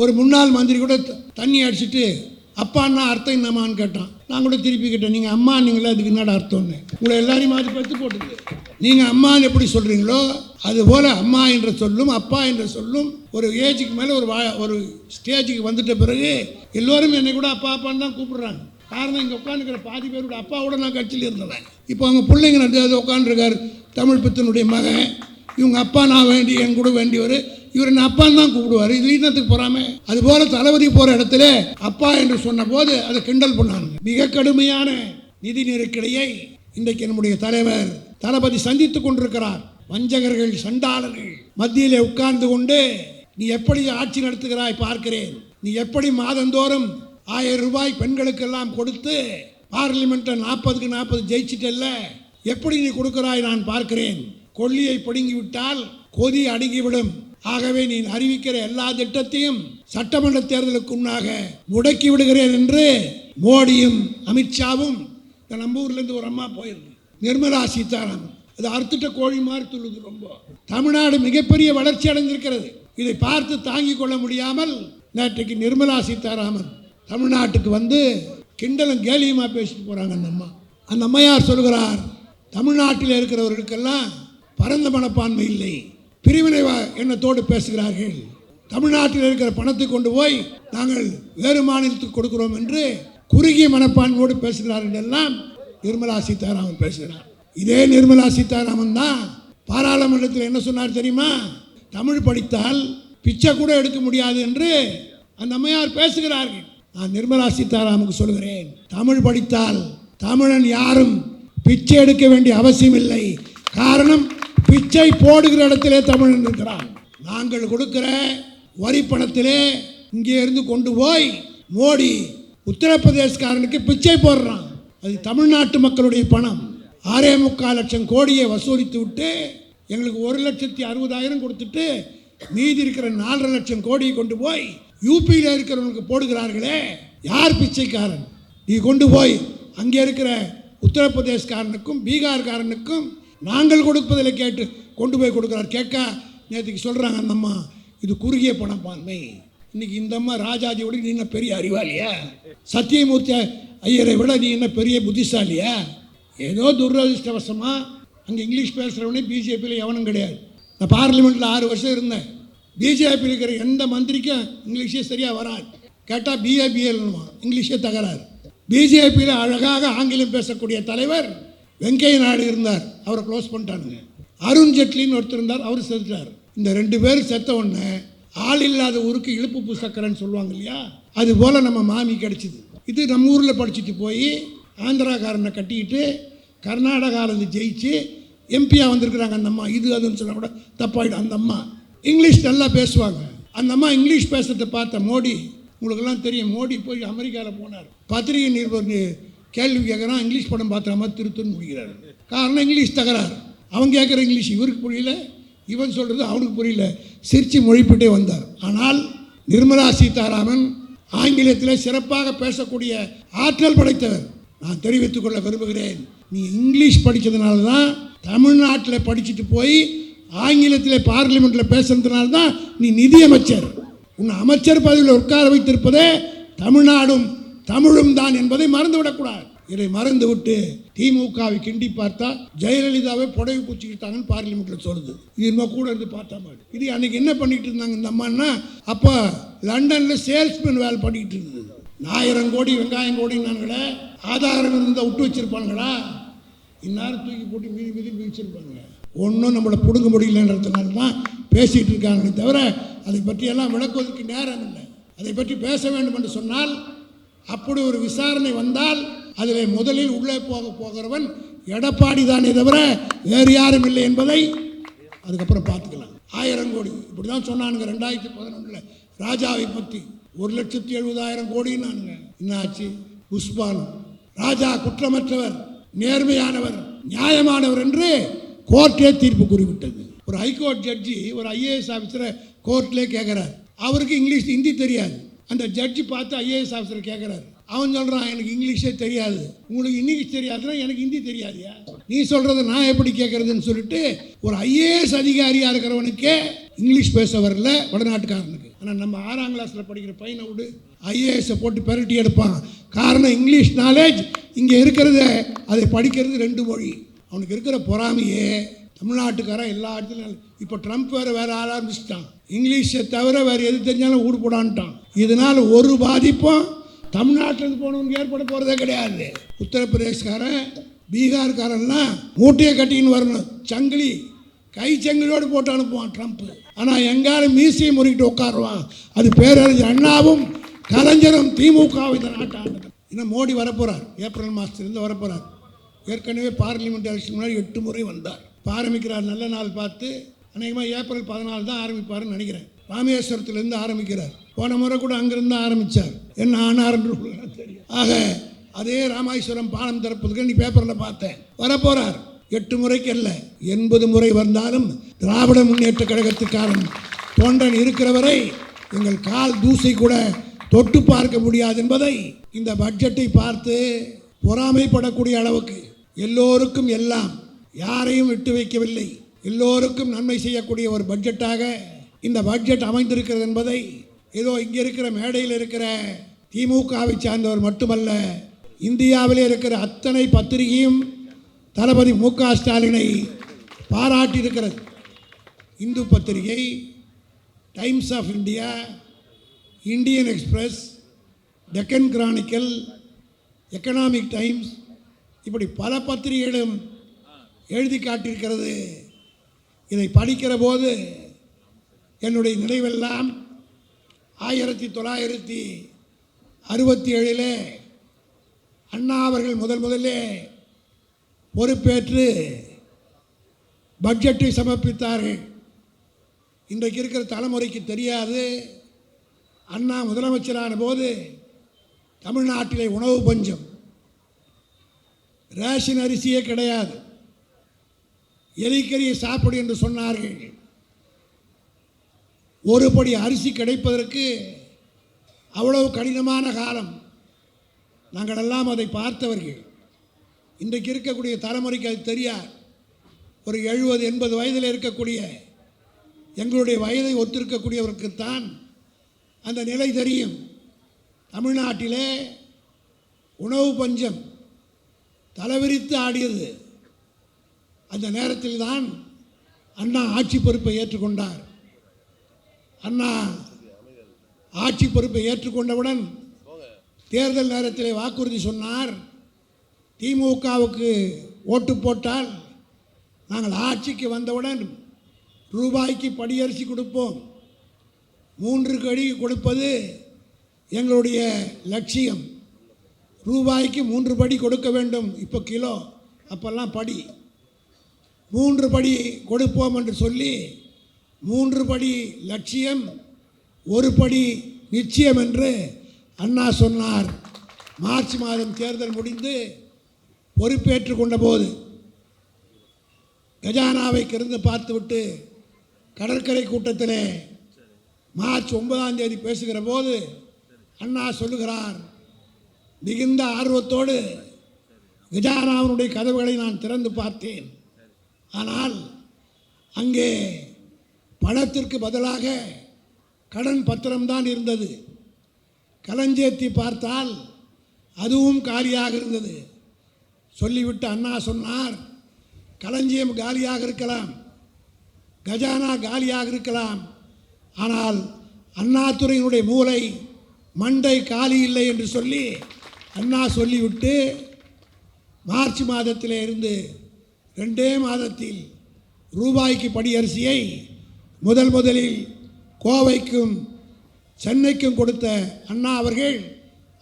ஒரு முன்னாள் மந்திரி கூட தண்ணி அடிச்சுட்டு அப்பான்னா அர்த்தம் என்னம்மான்னு கேட்டான். நான் கூட திருப்பி கேட்டேன், நீங்கள் அம்மா நீங்களே அதுக்கு என்னடா அர்த்தம்னு. உங்களை எல்லாரையும் மாதிரி பத்து போட்டுது. நீங்கள் அம்மான்னு எப்படி சொல்கிறீங்களோ அதுபோல் அம்மா என்ற சொல்லும் அப்பா என்ற சொல்லும் ஒரு ஏஜுக்கு மேலே ஒரு ஸ்டேஜுக்கு வந்துட்ட பிறகு எல்லோரும் என்னை கூட அப்பா அப்பான்னு தான் கூப்பிடுறாங்க. காரணம் இங்கே உட்காந்துக்கிற பாதி பேரோட அப்பாவோட நான் கட்சியில் இருந்தேன். இப்போ அவங்க பிள்ளைங்க நடந்தது உட்காந்துருக்கார் தமிழ் பித்தனுடைய மகன். இவங்க அப்பா நான் வேண்டி என் கூட வேண்டியவர், இவர் என்ன அப்பான்னு தான் கூப்பிடுவார். இது இன்னத்துக்கு போறாம அதுபோல தளபதி போற இடத்துல அப்பா என்று சொன்ன போது அதை கிண்டல் பண்ணாங்க. மிக கடுமையான நிதி நெருக்கடியை இன்றைக்கு நம்முடைய தலைவர் தளபதி சந்தித்துக் கொண்டிருக்கிறார். வஞ்சகர்கள் சண்டாளர்கள் மத்தியிலே உட்கார்ந்து கொண்டு நீ எப்படி ஆட்சி நடத்துகிறாய் பார்க்கிறேன், நீ எப்படி மாதந்தோறும் 1000 ரூபாய் பெண்களுக்கெல்லாம் கொடுத்து பார்லிமெண்ட்டை 40க்கு 40 ஜெயிச்சிட்டல்ல, எப்படி நீ கொடுக்கிறாய் நான் பார்க்கிறேன். கொள்ளியை பிடுங்கி விட்டால் கொதி அடங்கிவிடும். ஆகவே நீ அறிவிக்கிற எல்லா திட்டத்தையும் சட்டமன்ற தேர்தலுக்கு முன்னாக முடக்கி விடுகிறேன் என்று மோடியும் அமித்ஷாவும் நம்ம ஊர்ல இருந்து ஒரு அம்மா போயிருக்கு, நிர்மலா சீதாராமன். அது அறுத்துட்ட கோழி மாதிரி துள்ளுது. ரொம்ப தமிழ்நாடு மிகப்பெரிய வளர்ச்சி அடைந்திருக்கிறது. இதை பார்த்து தாங்கிக் கொள்ள முடியாமல் நேற்றைக்கு நிர்மலா சீதாராமன் தமிழ்நாட்டுக்கு வந்து கிண்டலும் கேலியுமா பேசிட்டு போறாங்க. அந்த அம்மையார் சொல்கிறார், தமிழ்நாட்டில் இருக்கிறவர்களுக்கெல்லாம் பரந்த மனப்பான்மை இல்லை, பிரிவினை எண்ணத்தோடு பேசுகிறார்கள். தமிழ்நாட்டில் இருக்கிற பணத்தை கொண்டு போய் நாங்கள் வேறு மாநிலத்துக்கு கொடுக்கிறோம் என்று குறுகிய மனப்பான்மையோடு பேசுகிறார்கள் எல்லாம் நிர்மலா சீதாராமன் பேசுகிறார். இதே நிர்மலா சீதாராமன் தான் பாராளுமன்றத்தில் என்ன சொன்னார் தெரியுமா? தமிழ் படித்தால் பிச்சை கூட எடுக்க முடியாது என்று அந்த அம்மையார் பேசுகிறார்கள். நான் நிர்மலா சீதாராமனுக்கு சொல்கிறேன், தமிழ் படித்தால் தமிழன் யாரும் பிச்சை எடுக்க வேண்டிய அவசியம் இல்லை. காரணம், பிச்சை போடுகிற இடத்திலே தமிழன் இருக்கிறான். நாங்கள் கொடுக்கிற வரி பணத்திலே இங்கே இருந்து கொண்டு போய் மோடி உத்தரப்பிரதேசக்காரனுக்கு பிச்சை போடுறான். அது தமிழ்நாட்டு மக்களுடைய பணம். 6.25 லட்சம் கோடியை வசூலித்து விட்டு எங்களுக்கு 1,60,000 கொடுத்துட்டு மீதி இருக்கிற 4.5 லட்சம் கோடியை கொண்டு போய் யூபியில் இருக்கிறவங்களுக்கு போடுகிறார்களே, யார் பிச்சைக்காரன்? நீ கொண்டு போய் அங்கே இருக்கிற உத்தரப்பிரதேசக்காரனுக்கும் பீகார்காரனுக்கும் நாங்கள் கொடுப்பதில் கேட்டு கொண்டு போய் கொடுக்குறார். கேட்க நேற்றுக்கு சொல்கிறாங்க அந்த அம்மா, இது குறுகிய பணப்பான்மை. இன்னைக்கு இந்த அம்மா ராஜாஜியோட நீ என்ன பெரிய அறிவாளியா? சத்தியமூர்த்தி ஐயரை விட நீ என்ன பெரிய புத்திசாலியா? ஏதோ துரதிருஷ்டவசமாக அங்கே இங்கிலீஷ் பேசுகிறவனே பிஜேபியில் எவனும் கிடையாது. நான் பார்லிமெண்ட்டில் 6 வருஷம் இருந்தேன். பிஜேபி இருக்கிற எந்த மந்திரிக்கும் இங்கிலீஷே சரியாக வராது. கேட்டால் பிஏபிஎல்னுமா, இங்கிலீஷே தகராறு. பிஜேபியில் அழகாக ஆங்கிலம் பேசக்கூடிய தலைவர் வெங்கையா நாயுடு இருந்தார், அவரை க்ளோஸ் பண்ணிட்டானுங்க. அருண் ஜெட்லின்னு ஒருத்தர் இருந்தார், அவர் செத்துட்டார். இந்த 2 பேரும் செத்த உடனே ஆள் இல்லாத ஊருக்கு இழுப்பு பூசக்கரன்னு சொல்லுவாங்க இல்லையா, அது போல் நம்ம மாமி கிடச்சிது. இது நம்ம ஊரில் படிச்சுட்டு போய் ஆந்திராக்காரனை கட்டிக்கிட்டு கர்நாடகாவிலேருந்து ஜெயிச்சு எம்பியாக வந்திருக்கிறாங்க அந்த அம்மா. இது அதுன்னு சொன்னால் கூட தப்பாயிடும். அந்த அம்மா இங்கிலீஷ் நல்லா பேசுவாங்க. அந்த அம்மா இங்கிலீஷ் பேசுறதை பார்த்த மோடி, உங்களுக்கெல்லாம் தெரியும், மோடி போய் அமெரிக்காவில் போனார். பத்திரிகை நிருபர் கேள்வி கேட்குறான், இங்கிலீஷ் படம் பார்க்குற மாதிரி திருத்துன்னு முடிக்கிறார். காரணம் இங்கிலீஷ் தகராறு. அவன் கேட்குற இங்கிலீஷ் இவருக்கு புரியல, இவன் சொல்கிறது அவனுக்கு புரியல. சிரித்து மொழிப்பிட்டே வந்தார். ஆனால் நிர்மலா சீதாராமன் ஆங்கிலத்தில் சிறப்பாக பேசக்கூடிய ஆற்றல் படைத்தவர். நான் தெரிவித்துக் கொள்ள விரும்புகிறேன், நீ இங்கிலீஷ் படித்ததுனால தான், தமிழ்நாட்டில் படிச்சுட்டு போய் ஆங்கிலத்தில் பார்லிமெண்ட்டில் பேசுறதுனால தான் நீ நிதியமைச்சர். உன்னை அமைச்சர் பதவியில் உட்கார வைத்திருப்பதே தமிழ்நாடும் தமிழும் தான் என்பதை மறந்துவிடக்கூடாது. இதை மறந்துவிட்டு திமுகவை கிண்டி பார்த்தா ஜெயலலிதாவை புடவை பூச்சிக்கிட்டாங்கன்னு பார்லிமெண்ட்டில் சொல்லுது. இது இன்னும் கூட இருந்து பார்த்தா மாதிரி. இது அன்னைக்கு என்ன பண்ணிட்டு இருந்தாங்க இந்த அம்மான்னா, அப்போ லண்டனில் சேல்ஸ்மேன் வேலை பண்ணிக்கிட்டு இருந்தது. 1000 கோடி வெங்காயம் கோடினாங்களே, ஆதாரம் இருந்தால் விட்டு வச்சிருப்பானுங்களா? இந்நேரம் தூக்கி போட்டு மீதி வச்சிருப்பாங்க. ஒன்றும் நம்மளை பிடுங்க முடியலன்றதுனால தான் பேசிகிட்டு இருக்காங்களே தவிர அதை பற்றியெல்லாம் விளக்குவதற்கு நேரம் இல்லை. அதை பற்றி பேச வேண்டும் என்று சொன்னால் அப்படி ஒரு விசாரணை வந்தால் அதில் முதலில் உள்ளே போகிறவன் எடப்பாடி தானே தவிர வேறு யாரும் இல்லை என்பதை அதுக்கப்புறம் பார்த்துக்கலாம். 1000 கோடி இப்படி தான் சொன்னானுங்க 2011 ராஜாவை பற்றி. 1,70,000 கோடின்னானுங்க. என்னாச்சு? புஷ்பான் ராஜா குற்றமற்றவர், நேர்மையானவர், நியாயமானவர் என்று கோர்ட்டே தீர்ப்பு கூறிவிட்டது. ஒரு ஹைகோர்ட் ஜட்ஜி ஒரு ஐஏஎஸ் ஆஃபீஸரை கோர்ட்லேயே கேட்குறாரு. அவருக்கு இங்கிலீஷ் ஹிந்தி தெரியாது. அந்த ஜட்ஜி பார்த்து ஐஏஎஸ் ஆஃபீஸர் கேட்குறாரு. அவன் சொல்கிறான், எனக்கு இங்கிலீஷே தெரியாது. உங்களுக்கு இங்கிலீஷ் தெரியாதுன்னா எனக்கு ஹிந்தி தெரியாதியா? நீ சொல்கிறத நான் எப்படி கேட்குறதுன்னு சொல்லிட்டு ஒரு ஐஏஎஸ் அதிகாரியாக இருக்கிறவனுக்கே இங்கிலீஷ் பேச வரல வடநாட்டுக்காரனுக்கு. ஆனால் நம்ம 6ஆம் கிளாஸில் படிக்கிற பையனை விடு ஐஏஎஸை போட்டு பெரட்டி எடுப்பான். காரணம் இங்கிலீஷ் நாலேஜ். இங்கே இருக்கிறத அதை படிக்கிறது 2 மொழி. அவனுக்கு இருக்கிற பொறாமையே தமிழ்நாட்டுக்காரன் எல்லா இடத்துலையும். இப்போ ட்ரம்ப் வேறு ஆரம்பிச்சிட்டான். இங்கிலீஷை தவிர வேறு எது தெரிஞ்சாலும் ஊடு போடான்ட்டான். இதனால் ஒரு பாதிப்பும் தமிழ்நாட்டிலேருந்து போனவனுக்கு ஏற்பட போகிறதே கிடையாது. உத்தரப்பிரதேஷ்காரன் பீகார்காரன்லாம் மூட்டையை கட்டின்னு வரணும், சங்கிலி கை சங்கிலியோடு போட்டு அனுப்புவான் ட்ரம்ப். ஆனால் எங்காலும் மீசையை முறுக்கிட்டு உட்காருவான். அது பேரறிஞர் அண்ணாவும் கலைஞரும் திமுகவும் இந்த நாட்டை ஆண்டது. இன்னும் மோடி வரப்போகிறார், ஏப்ரல் மாதத்துலேருந்து வரப்போகிறார். ஏற்கனவே பார்லிமெண்ட் எலெக்ஷன் முன்னாடி 8 முறை வந்தார். ஆரம்பிக்கிறார் நல்ல நாள் பார்த்து. அநேகமாக ஏப்ரல் 14 தான் ஆரம்பிப்பார்னு நினைக்கிறேன். ராமேஸ்வரத்துலேருந்து ஆரம்பிக்கிறார். போன முறை கூட அங்கேருந்து ஆரம்பித்தார். என்ன ஆனார்ன்னு தெரியும். ஆக அதே ராமேஸ்வரம் பாலம் திறப்பதுக்கு நீ பேப்பரில் பார்த்தேன். வரப்போகிறார். 8 முறைக்கு அல்ல 80 முறை வந்தாலும் திராவிட முன்னேற்ற கழகத்துக்காரன் தொண்டன் இருக்கிறவரை எங்கள் கால் தூசை கூட தொட்டு பார்க்க முடியாது என்பதை இந்த பட்ஜெட்டை பார்த்து பொறாமைப்படக்கூடிய அளவுக்கு எல்லோருக்கும் எல்லாம், யாரையும் விட்டு வைக்கவில்லை, எல்லோருக்கும் நன்மை செய்யக்கூடிய ஒரு பட்ஜெட்டாக இந்த பட்ஜெட் அமைந்திருக்கிறது என்பதை ஏதோ இங்கே இருக்கிற மேடையில் இருக்கிற திமுகவை சார்ந்தவர் மட்டுமல்ல, இந்தியாவிலே இருக்கிற அத்தனை பத்திரிகையும் தளபதி மு.க. ஸ்டாலினை பாராட்டியிருக்கிறது. இந்து பத்திரிகை, Times of India, Indian Express, Deccan Chronicle, Economic Times, இப்படி பல பத்திரிகைகளும் எழுதி காட்டியிருக்கிறது. இதை படிக்கிற போது என்னுடைய நினைவெல்லாம் 1967 அண்ணா அவர்கள் முதலிலே பொறுப்பேற்று பட்ஜெட்டை சமர்ப்பித்தார்கள். இன்றைக்கு இருக்கிற தலைமுறைக்கு தெரியாது. அண்ணா முதலமைச்சரான போது தமிழ்நாட்டிலே உணவு பஞ்சம், ரேஷன் அரிசியே கிடையாது. எலிக்கறியை சாப்பிடு என்று சொன்னார்கள். ஒரு படி அரிசி கிடைப்பதற்கு அவ்வளவு கடினமான காலம். நாங்கள் எல்லாம் அதை பார்த்தவர்கள். இன்றைக்கு இருக்கக்கூடிய தலைமுறைக்கு அது தெரியாது. ஒரு 70-80 வயதில் இருக்கக்கூடிய எங்களுடைய வயதை ஒத்திருக்கக்கூடியவருக்குத்தான் அந்த நிலை தெரியும். தமிழ்நாட்டிலே உணவு பஞ்சம் தலைவிரித்து ஆடியது. அந்த நேரத்தில் தான் அண்ணா ஆட்சி பொறுப்பை ஏற்றுக்கொண்டார். அண்ணா ஆட்சி பொறுப்பை ஏற்றுக்கொண்டவுடன் தேர்தல் நேரத்திலே வாக்குறுதி சொன்னார், திமுகவுக்கு ஓட்டு போட்டால் நாங்கள் ஆட்சிக்கு வந்தவுடன் ரூபாய்க்கு படியரிசி கொடுப்போம், 3 கடி கொடுப்பது எங்களுடைய லட்சியம், ரூபாய்க்கு 3 படி கொடுக்க வேண்டும். இப்போ கிலோ, அப்போல்லாம் படி, 3 படி கொடுப்போம் என்று சொல்லி 3 படி லட்சியம், 1 படி நிச்சயம் என்று அண்ணா சொன்னார். மார்ச் மாதம் தேர்தல் முடிந்து பொறுப்பேற்று கொண்ட போது கஜானாவை கிடந்து பார்த்துவிட்டு கடற்கரை கூட்டத்திலே மார்ச் 9ஆம் தேதி பேசுகிற போது அண்ணா சொல்லுகிறார், மிகுந்த ஆர்வத்தோடு கஜானாவினுடைய கதவுகளை நான் திறந்து பார்த்தேன். ஆனால் அங்கே பணத்திற்கு பதிலாக கடன் பத்திரம்தான் இருந்தது. களஞ்சேத்தி பார்த்தால் அதுவும் காலியாக இருந்தது. சொல்லிவிட்டு அண்ணா சொன்னார், களஞ்சியம் காலியாக இருக்கலாம், கஜானா காலியாக இருக்கலாம், ஆனால் அண்ணாதுரையினுடைய மூளை மண்டை காலி இல்லை என்று சொல்லி அண்ணா சொல்லிவிட்டு மார்ச் மாதத்திலே இருந்து 2 மாதத்தில் ரூபாய்க்கு படியரிசியை முதலில் கோவைக்கும் சென்னைக்கும் கொடுத்த அண்ணா அவர்கள்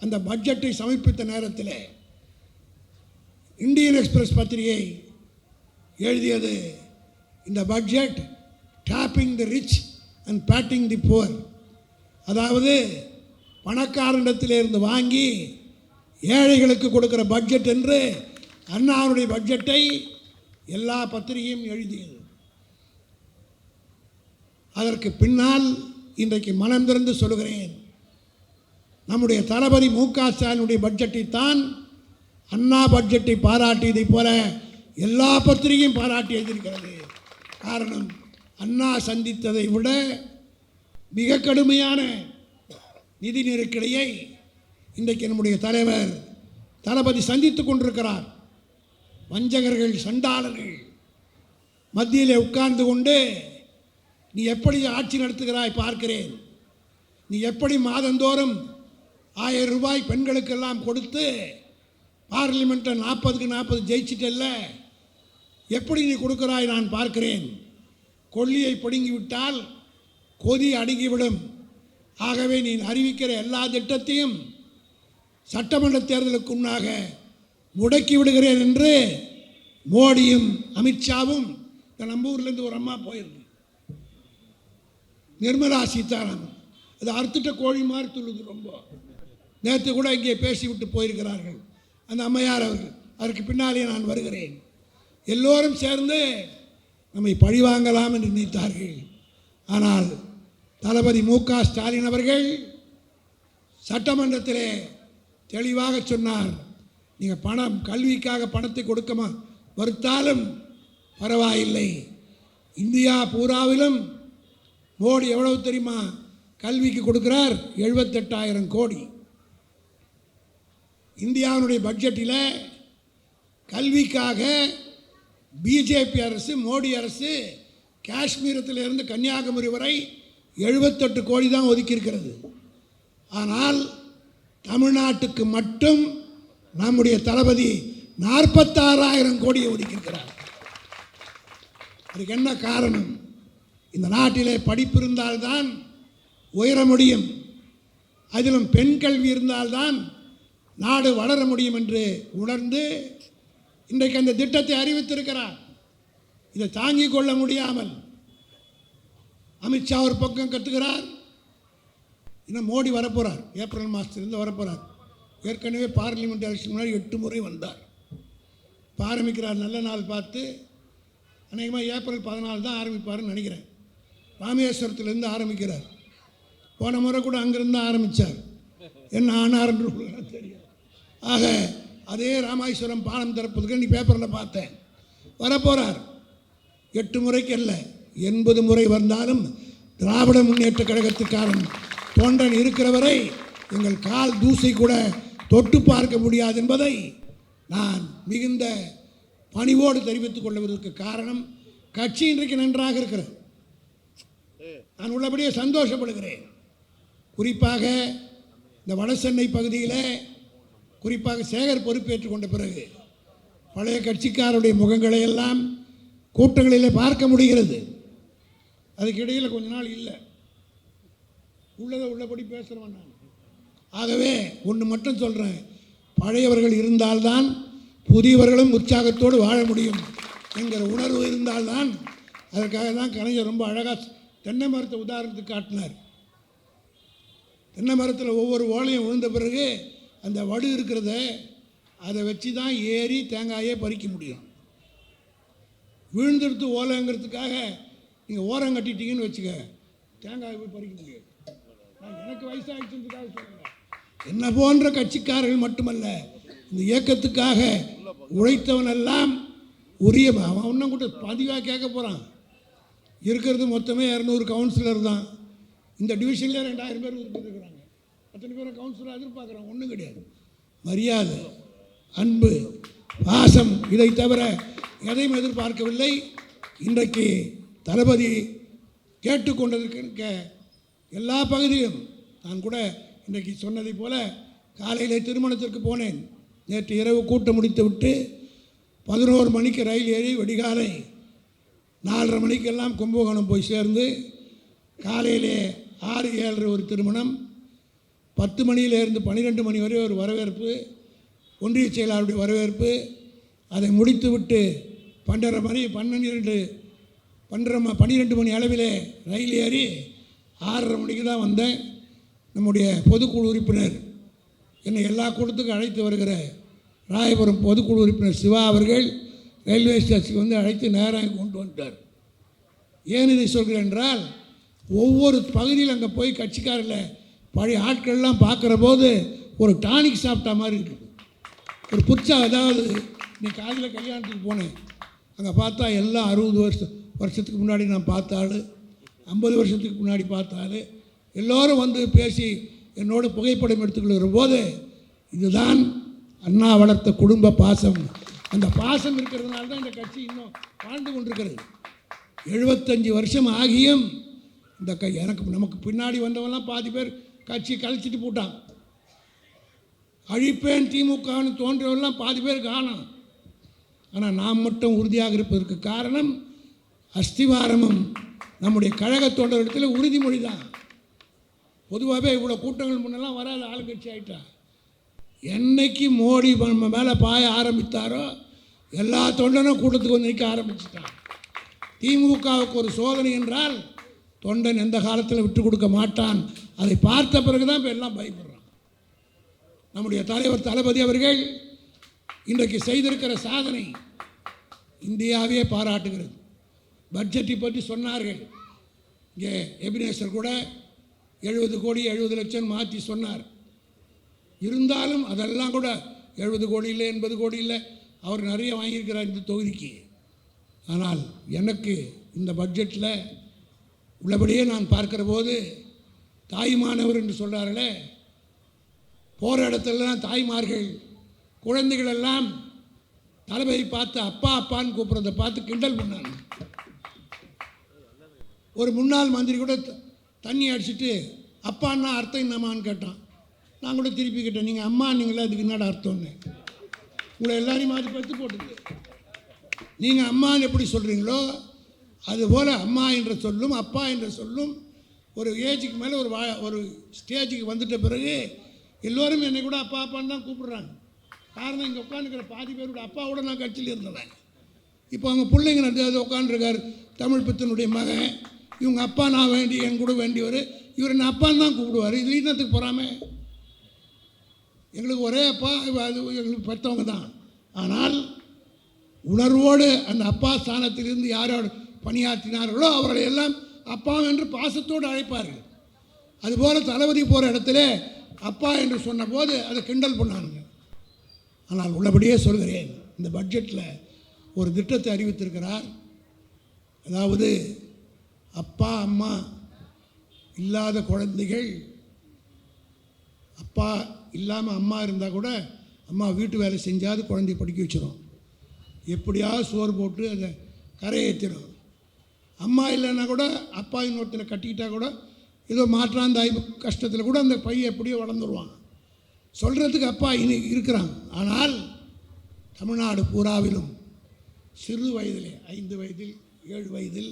அந்த பட்ஜெட்டை சமர்ப்பித்த நேரத்தில் இந்தியன் எக்ஸ்பிரஸ் பத்திரிகை எழுதியது, இந்த budget tapping the rich and patting the poor, அதாவது பணக்காரனிடத்திலிருந்து வாங்கி ஏழைகளுக்கு கொடுக்கிற பட்ஜெட் என்று அண்ணாவுடைய பட்ஜெட்டை எல்லா பத்திரிகையும் எழுதியது. அதற்கு பின்னால் இன்றைக்கு மனம் திறந்து சொல்கிறேன், நம்முடைய தளபதி மு.க. ஸ்டாலினுடைய பட்ஜெட்டை தான் அண்ணா பட்ஜெட்டை பாராட்டியதை போல எல்லா பத்திரிகையும் பாராட்டி எழுதியிருக்கிறது. காரணம், அண்ணா சந்தித்ததை விட மிக கடுமையான நிதி நெருக்கடியை இன்றைக்கு நம்முடைய தலைவர் தளபதி சந்தித்துக் கொண்டிருக்கிறார். வஞ்சகர்கள், சண்டாளர்கள் மத்தியிலே உட்கார்ந்து கொண்டு நீ எப்படி ஆட்சி நடத்துகிறாய் பார்க்கிறேன், நீ எப்படி மாதந்தோறும் 1000 ரூபாய் பெண்களுக்கெல்லாம் கொடுத்து பார்லிமெண்ட்டில் 40க்கு 40 ஜெயிச்சிட்டல்ல, எப்படி நீ கொடுக்கிறாய் நான் பார்க்கிறேன். கொள்ளியை பிடுங்கிவிட்டால் கொதி அடங்கிவிடும். ஆகவே நீ அறிவிக்கிற எல்லா திட்டத்தையும் சட்டமன்ற தேர்தலுக்கு முன்னாக முடக்கி விடுகிறேன் என்று மோடியும் அமித்ஷாவும், நம்ம ஊர்லேருந்து ஒரு அம்மா போயிருக்கு, நிர்மலா சீதாராமன், அது அறுத்துட்ட கோழி மாதிரி துள்ளுது ரொம்ப. நேற்று கூட இங்கே பேசிவிட்டு போயிருக்கிறார்கள் அந்த அம்மையார் அவர்கள். அதற்கு பின்னாலே நான் வருகிறேன். எல்லோரும் சேர்ந்து நம்மை பழிவாங்கலாம் என்று நினைத்தார்கள். ஆனால் தளபதி மு.க. ஸ்டாலின் அவர்கள் சட்டமன்றத்திலே தெளிவாக சொன்னார், நீங்கள் பணம் கல்விக்காக பணத்தை கொடுக்க மறுத்தாலும் பரவாயில்லை, இந்தியா பூராவிலும் மோடி எவ்வளவு தெரியுமா கல்விக்கு கொடுக்கிறார்? 78,000 கோடி. இந்தியாவுடைய பட்ஜெட்டில் கல்விக்காக பிஜேபி அரசு, மோடி அரசு காஷ்மீரத்திலிருந்து கன்னியாகுமரி வரை 78 கோடி தான் ஒதுக்கியிருக்கிறது. ஆனால் தமிழ்நாட்டுக்கு மட்டும் நம்முடைய தளபதி 46,000 கோடியை ஒதுக்கியிருக்கிறார். அதுக்கு என்ன காரணம்? இந்த நாட்டிலே படிப்பு இருந்தால்தான் உயர முடியும், அதிலும் பெண் கல்வி இருந்தால்தான் நாடு வளர முடியும் என்று உணர்ந்து இன்றைக்கு அந்த திட்டத்தை அறிவித்திருக்கிறார். இதை தாங்கிக் கொள்ள முடியாமல் அமித்ஷா ஒரு பக்கம் கத்துக்கிறார். இன்னும் மோடி வரப்போகிறார், ஏப்ரல் மாதத்திலிருந்து வரப்போகிறார். ஏற்கனவே பார்லிமெண்ட் எலெக்ஷன் முன்னாடி 8 முறை வந்தார். இப்போ ஆரம்பிக்கிறார், நல்ல நாள் பார்த்து. அநேகமாக ஏப்ரல் 14 தான் ஆரம்பிப்பார்னு நினைக்கிறேன். ராமேஸ்வரத்திலேருந்து ஆரம்பிக்கிறார். போன முறை கூட அங்கேருந்து ஆரம்பித்தார். என்ன ஆனார்ன்று தெரியும். ஆக அதே ராமேஸ்வரம் பாலம் திறப்பதுக்கு நீ பேப்பரில் பார்த்தேன். வரப்போகிறார். 8 முறைக்கு அல்ல, 80 முறை வந்தாலும் திராவிட முன்னேற்ற கழகத்துக்காரன் தொண்டன் இருக்கிறவரை எங்கள் கால் தூசை கூட தொட்டு பார்க்க முடியாது என்பதை நான் மிகுந்த பணிவோடு தெரிவித்துக் கொள்வதற்கு காரணம், கட்சி இன்றைக்கு நன்றாக இருக்கிறது. நான் உள்ளபடியே சந்தோஷப்படுகிறேன். குறிப்பாக இந்த வடசென்னை பகுதியில், குறிப்பாக சேகர் பொறுப்பேற்றுக் கொண்ட பிறகு பழைய கட்சிக்காரருடைய முகங்களை எல்லாம் கூட்டங்களிலே பார்க்க முடிகிறது. அதுக்கு இடையில் கொஞ்ச நாள் இல்லை, உள்ளதை உள்ளபடி பேசுகிறவன் நான். ஆகவே ஒன்று மட்டும் சொல்கிறேன், பழையவர்கள் இருந்தால்தான் புதியவர்களும் உற்சாகத்தோடு வாழ முடியும் என்கிற உணர்வு இருந்தால்தான். அதற்காக தான் கலைஞர் ரொம்ப அழகாக தென்னை மரத்தை உதாரணத்துக்கு காட்டினார். தென்னை மரத்தில் ஒவ்வொரு ஓலையும் விழுந்த பிறகு அந்த வடு இருக்கிறத அதை வச்சு தான் ஏறி தேங்காயே பறிக்க முடியும். விழுந்தெடுத்து ஓலைங்கிறதுக்காக நீங்கள் ஓரம் கட்டிட்டீங்கன்னு வச்சுக்க, தேங்காயை போய் பறிக்க முடியாது. நான் எனக்கு வயசாகிடுச்சுன்றதுக்காக சொல்லுங்கள். என்ன போன்ற கட்சிக்காரர்கள் மட்டுமல்ல, இந்த இயக்கத்துக்காக உழைத்தவனெல்லாம் உரிய அவன் ஒன்றும் கூட பதிவாக கேட்க போகிறான். இருக்கிறது மொத்தமே 200 கவுன்சிலர் தான். இந்த டிவிஷனில் 2000 பேர் இருக்கிறாங்க. அத்தனை பேரும் கவுன்சிலர் எதிர்பார்க்குறாங்க. ஒன்றும் கிடையாது. மரியாதை, அன்பு, பாசம், இதை தவிர எதையும் எதிர்பார்க்கவில்லை. இன்றைக்கு தளபதி கேட்டுக்கொண்டதற்கு எல்லா பகுதியும் நான் கூட இன்றைக்கு சொன்னதை போல காலையில் திருமணத்திற்கு போனேன். நேற்று இரவு கூட்டம் முடித்து விட்டு 11 மணிக்கு ரயில் ஏறி வெடிகாலை 4:30 மணிக்கெல்லாம் கும்பகோணம் போய் சேர்ந்து காலையிலே 6-7 ஒரு திருமணம், 10 மணியிலிருந்து 12 மணி வரை ஒரு வரவேற்பு, ஒன்றிய செயலாளருடைய வரவேற்பு. அதை முடித்து விட்டு 12 மணி அளவிலே ரயில் ஏறி 6:30 மணிக்கு தான் வந்தேன். நம்முடைய பொதுக்குழு உறுப்பினர், என்னை எல்லா கூட்டத்துக்கும் அழைத்து வருகிற ராயபுரம் பொதுக்குழு உறுப்பினர் சிவா அவர்கள் ரயில்வே ஸ்டேஷனுக்கு வந்து அழைத்து நேராக கொண்டு வந்துட்டார். ஏன் இதை சொல்கிறேன் என்றால், ஒவ்வொரு பகுதியில் அங்கே போய் கட்சிக்காரில் பழைய ஆட்கள்லாம் பார்க்குற போது ஒரு டானிக் சாப்பிட்டா மாதிரி இருக்குது, ஒரு புதுசா. அதாவது நீ காலையில் கல்யாணத்துக்கு போனேன், அங்கே பார்த்தா எல்லாம் 60 வருஷத்துக்கு முன்னாடி நான் பார்த்தாள், 50 வருஷத்துக்கு முன்னாடி பார்த்தாள், எல்லோரும் வந்து பேசி என்னோடு புகைப்படம் எடுத்துக்கொள்கிற போது இதுதான் அண்ணா வளர்த்த குடும்ப பாசம். அந்த பாசம் இருக்கிறதுனால தான் இந்த கட்சி இன்னும் வாழ்ந்து கொண்டிருக்கிறது. 75 வருஷம் ஆகியும் இந்த எனக்கு நமக்கு பின்னாடி வந்தவெல்லாம் பாதி பேர் கட்சி கழிச்சிட்டு போட்டான். அழிப்பேன் திமுகன்னு தோன்றவெல்லாம் பாதி பேர் காணும். ஆனால் நாம் மட்டும் உறுதியாக இருப்பதற்கு காரணம் அஸ்திவாரமும் நம்முடைய கழக தொண்டரிடத்தில் உறுதிமொழி தான். பொதுவாகவே இவ்வளோ கூட்டங்கள் முன்னெல்லாம் வராது, ஆளுங்கட்சி ஆகிட்டா. என்னைக்கு மோடி மேலே பாய ஆரம்பித்தாரோ எல்லா தொண்டனும் கூட்டத்துக்கு வந்து நிற்க ஆரம்பிச்சிட்டான். திமுகவுக்கு ஒரு சோதனை என்றால் தொண்டன் எந்த காலத்தில் விட்டு கொடுக்க மாட்டான். அதை பார்த்த பிறகு தான் இப்போ எல்லாம் பயப்படுறான். நம்முடைய தலைவர் தளபதி அவர்கள் இன்றைக்கு செய்திருக்கிற சாதனை இந்தியாவே பாராட்டுகிறது. பட்ஜெட்டை பற்றி சொன்னார்கள். இங்கே எபினேசர் கூட 70 கோடி 70 லட்சம் மாற்றி சொன்னார். இருந்தாலும் அதெல்லாம் கூட 70 கோடி இல்லை 80 கோடி இல்லை, அவர் நிறைய வாங்கியிருக்கிறார் இந்த தொகுதிக்கு. ஆனால் எனக்கு இந்த பட்ஜெட்டில் உள்ளபடியே நான் பார்க்கிற போது தாய்மானவர் என்று சொல்கிறார்களே, போகிற இடத்துலலாம் தாய்மார்கள் குழந்தைகள் எல்லாம் தளபதி பார்த்து அப்பா அப்பான்னு கூப்பிட்றதை பார்த்து கிண்டல் பண்ணாங்க. ஒரு முன்னாள் மந்திரி கூட தண்ணி அடிச்சுட்டு அப்பான்னா அர்த்தம் என்னம்மான்னு கேட்டான். நான் கூட திருப்பி கேட்டேன், நீங்கள் அம்மா நீங்களே அதுக்கு என்னடா அர்த்தம்னு. உங்களை எல்லாரையும் மாதிரி பத்து போட்டுது. நீங்கள் அம்மான்னு எப்படி சொல்கிறீங்களோ அதுபோல் அம்மா என்ற சொல்லும் அப்பா என்ற சொல்லும் ஒரு ஏஜுக்கு மேலே ஒரு ஸ்டேஜுக்கு வந்துட்ட பிறகு எல்லோரும் என்னை கூட அப்பா அப்பான்னு தான் கூப்பிடுறாங்க. காரணம் இங்கே உட்காந்துக்கிற பாதி பேரோட அப்பாவோட நான் கட்சியில் இருந்தேன். இப்போ அவங்க பிள்ளைங்க அது உட்காந்துருக்கார், தமிழ் பித்தனுடைய மகன். இவங்க அப்பா நான் வேண்டி என் கூட வேண்டியவர், இவர் என்ன அப்பான்னு தான் கூப்பிடுவார். இது இன்னத்துக்கு போகாமல் எங்களுக்கு ஒரே அப்பா, அது எங்களுக்கு பெற்றவங்க தான். ஆனால் உணர்வோடு அந்த அப்பா ஸ்தானத்திலிருந்து யாரோடு பணியாற்றினார்களோ அவர்களை எல்லாம் அப்பா என்று பாசத்தோடு அழைப்பார்கள். அதுபோல் தளபதி போகிற இடத்துல அப்பா என்று சொன்னபோது அதை கிண்டல் பண்ணானுங்க. ஆனால் உள்ளபடியே சொல்கிறேன், இந்த பட்ஜெட்டில் ஒரு திட்டத்தை அறிவித்திருக்கிறார். அதாவது அப்பா அம்மா இல்லாத குழந்தைகள், அப்பா இல்லாமல் அம்மா இருந்தால் கூட அம்மா வீட்டு வேலை செஞ்சாது குழந்தைய படிக்க வச்சிடும், எப்படியாவது சோறு போட்டு அதை கரையேற்றிடும். அம்மா இல்லைன்னா கூட அப்பா இன்னொருத்தரை கட்டிக்கிட்டால் கூட ஏதோ மாற்றாந்தாய் கஷ்டத்தில் கூட அந்த பையன் எப்படியோ வளர்ந்துருவான். சொல்கிறதுக்கு அப்பா இனி இருக்கிறாங்க. ஆனால் தமிழ்நாடு பூராவிலும் சிறு வயதிலே 5 வயதில் 7 வயதில்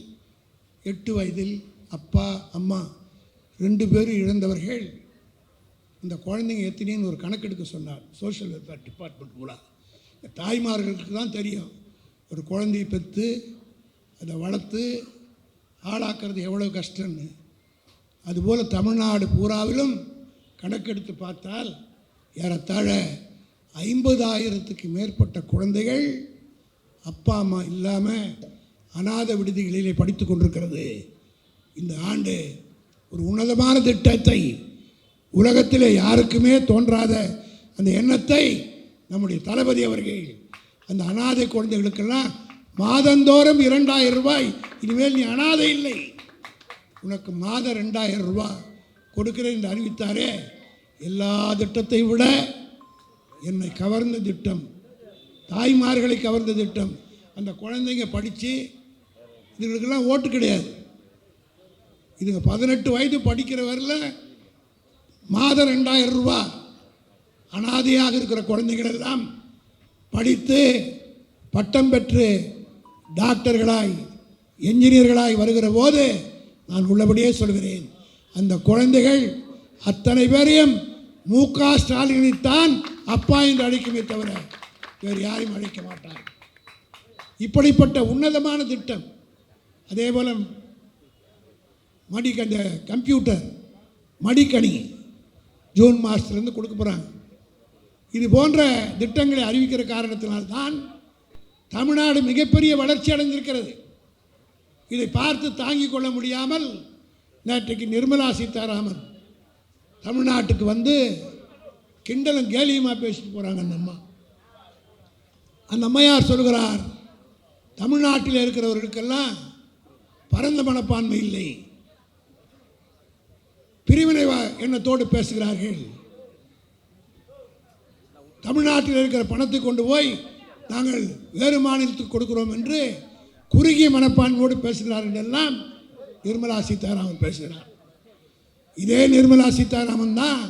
8 வயதில் அப்பா அம்மா 2 பேரும் இழந்தவர்கள் இந்த குழந்தைங்க எத்தனைன்னு ஒரு கணக்கெடுக்க சொன்னார் சோஷியல் வெல்ஃபேர் டிபார்ட்மெண்ட் மூலம். இந்த தாய்மார்களுக்கு தான் தெரியும் ஒரு குழந்தையை பெற்று அதை வளர்த்து ஆளாக்குறது எவ்வளோ கஷ்டம்னு. அதுபோல் தமிழ்நாடு பூராவிலும் கணக்கெடுத்து பார்த்தால் ஏறத்தாழ 50,000க்கு மேற்பட்ட குழந்தைகள் அப்பா அம்மா இல்லாமல் அநாத விடுதிகளிலே படித்து கொண்டிருக்கிறது. இந்த ஆண்டு ஒரு உன்னதமான திட்டத்தை, உலகத்திலே யாருக்குமே தோன்றாத அந்த எண்ணத்தை நம்முடைய தளபதி அவர்கள் அந்த அநாதை குழந்தைகளுக்கெல்லாம் மாதந்தோறும் 2,000 ரூபாய், இனிமேல் நீ அநாதை இல்லை, உனக்கு மாதம் 2,000 ரூபாய் கொடுக்கிறேன் என்று அறிவித்தாரே. எல்லா திட்டத்தை விட என்னை கவர்ந்த திட்டம், தாய்மார்களை கவர்ந்த திட்டம். அந்த குழந்தைங்க படித்து இதுகளுக்கெல்லாம் ஓட்டு கிடையாது. இதுங்க 18 வயது படிக்கிற வரையில் மாதம் 2,000 ரூபாய். அனாதையாக இருக்கிற குழந்தைகள் எல்லாம் படித்து பட்டம் பெற்று டாக்டர்களாய் என்ஜினியர்களாய் வருகிற போது நான் உள்ளபடியே சொல்கிறேன், அந்த குழந்தைகள் அத்தனை பேரையும் மு.க. ஸ்டாலினைத்தான் அப்பா என்று அழைக்குமே தவிர வேறு யாரையும் அழைக்க மாட்டார். இப்படிப்பட்ட உன்னதமான திட்டம். அதே போல் அந்த கம்ப்யூட்டர் மடிக்கணி ஜூன் மாதத்துலேருந்து கொடுக்க போகிறாங்க. இது போன்ற திட்டங்களை அறிவிக்கிற காரணத்தினால்தான் தமிழ்நாடு மிகப்பெரிய வளர்ச்சி அடைந்திருக்கிறது. இதை பார்த்து தாங்கிக் கொள்ள முடியாமல் நேற்றைக்கு நிர்மலா சீதாராமன் தமிழ்நாட்டுக்கு வந்து கிண்டலும் கேலியுமாக பேசிட்டு போகிறாங்க. அந்த அம்மையார் சொல்கிறார், தமிழ்நாட்டில் இருக்கிறவர்களுக்கெல்லாம் பரந்த மனப்பான்மை இல்லை, பிரிவினை எண்ணத்தோடு பேசுகிறார்கள். தமிழ்நாட்டில் இருக்கிற பணத்தை கொண்டு போய் நாங்கள் வேறு மாநிலத்துக்கு கொடுக்கிறோம் என்று குறுகிய மனப்பான்மையோடு பேசுகிறார்கள் எல்லாம் நிர்மலா சீதாராமன் பேசுகிறார். இதே நிர்மலா சீதாராமன் தான்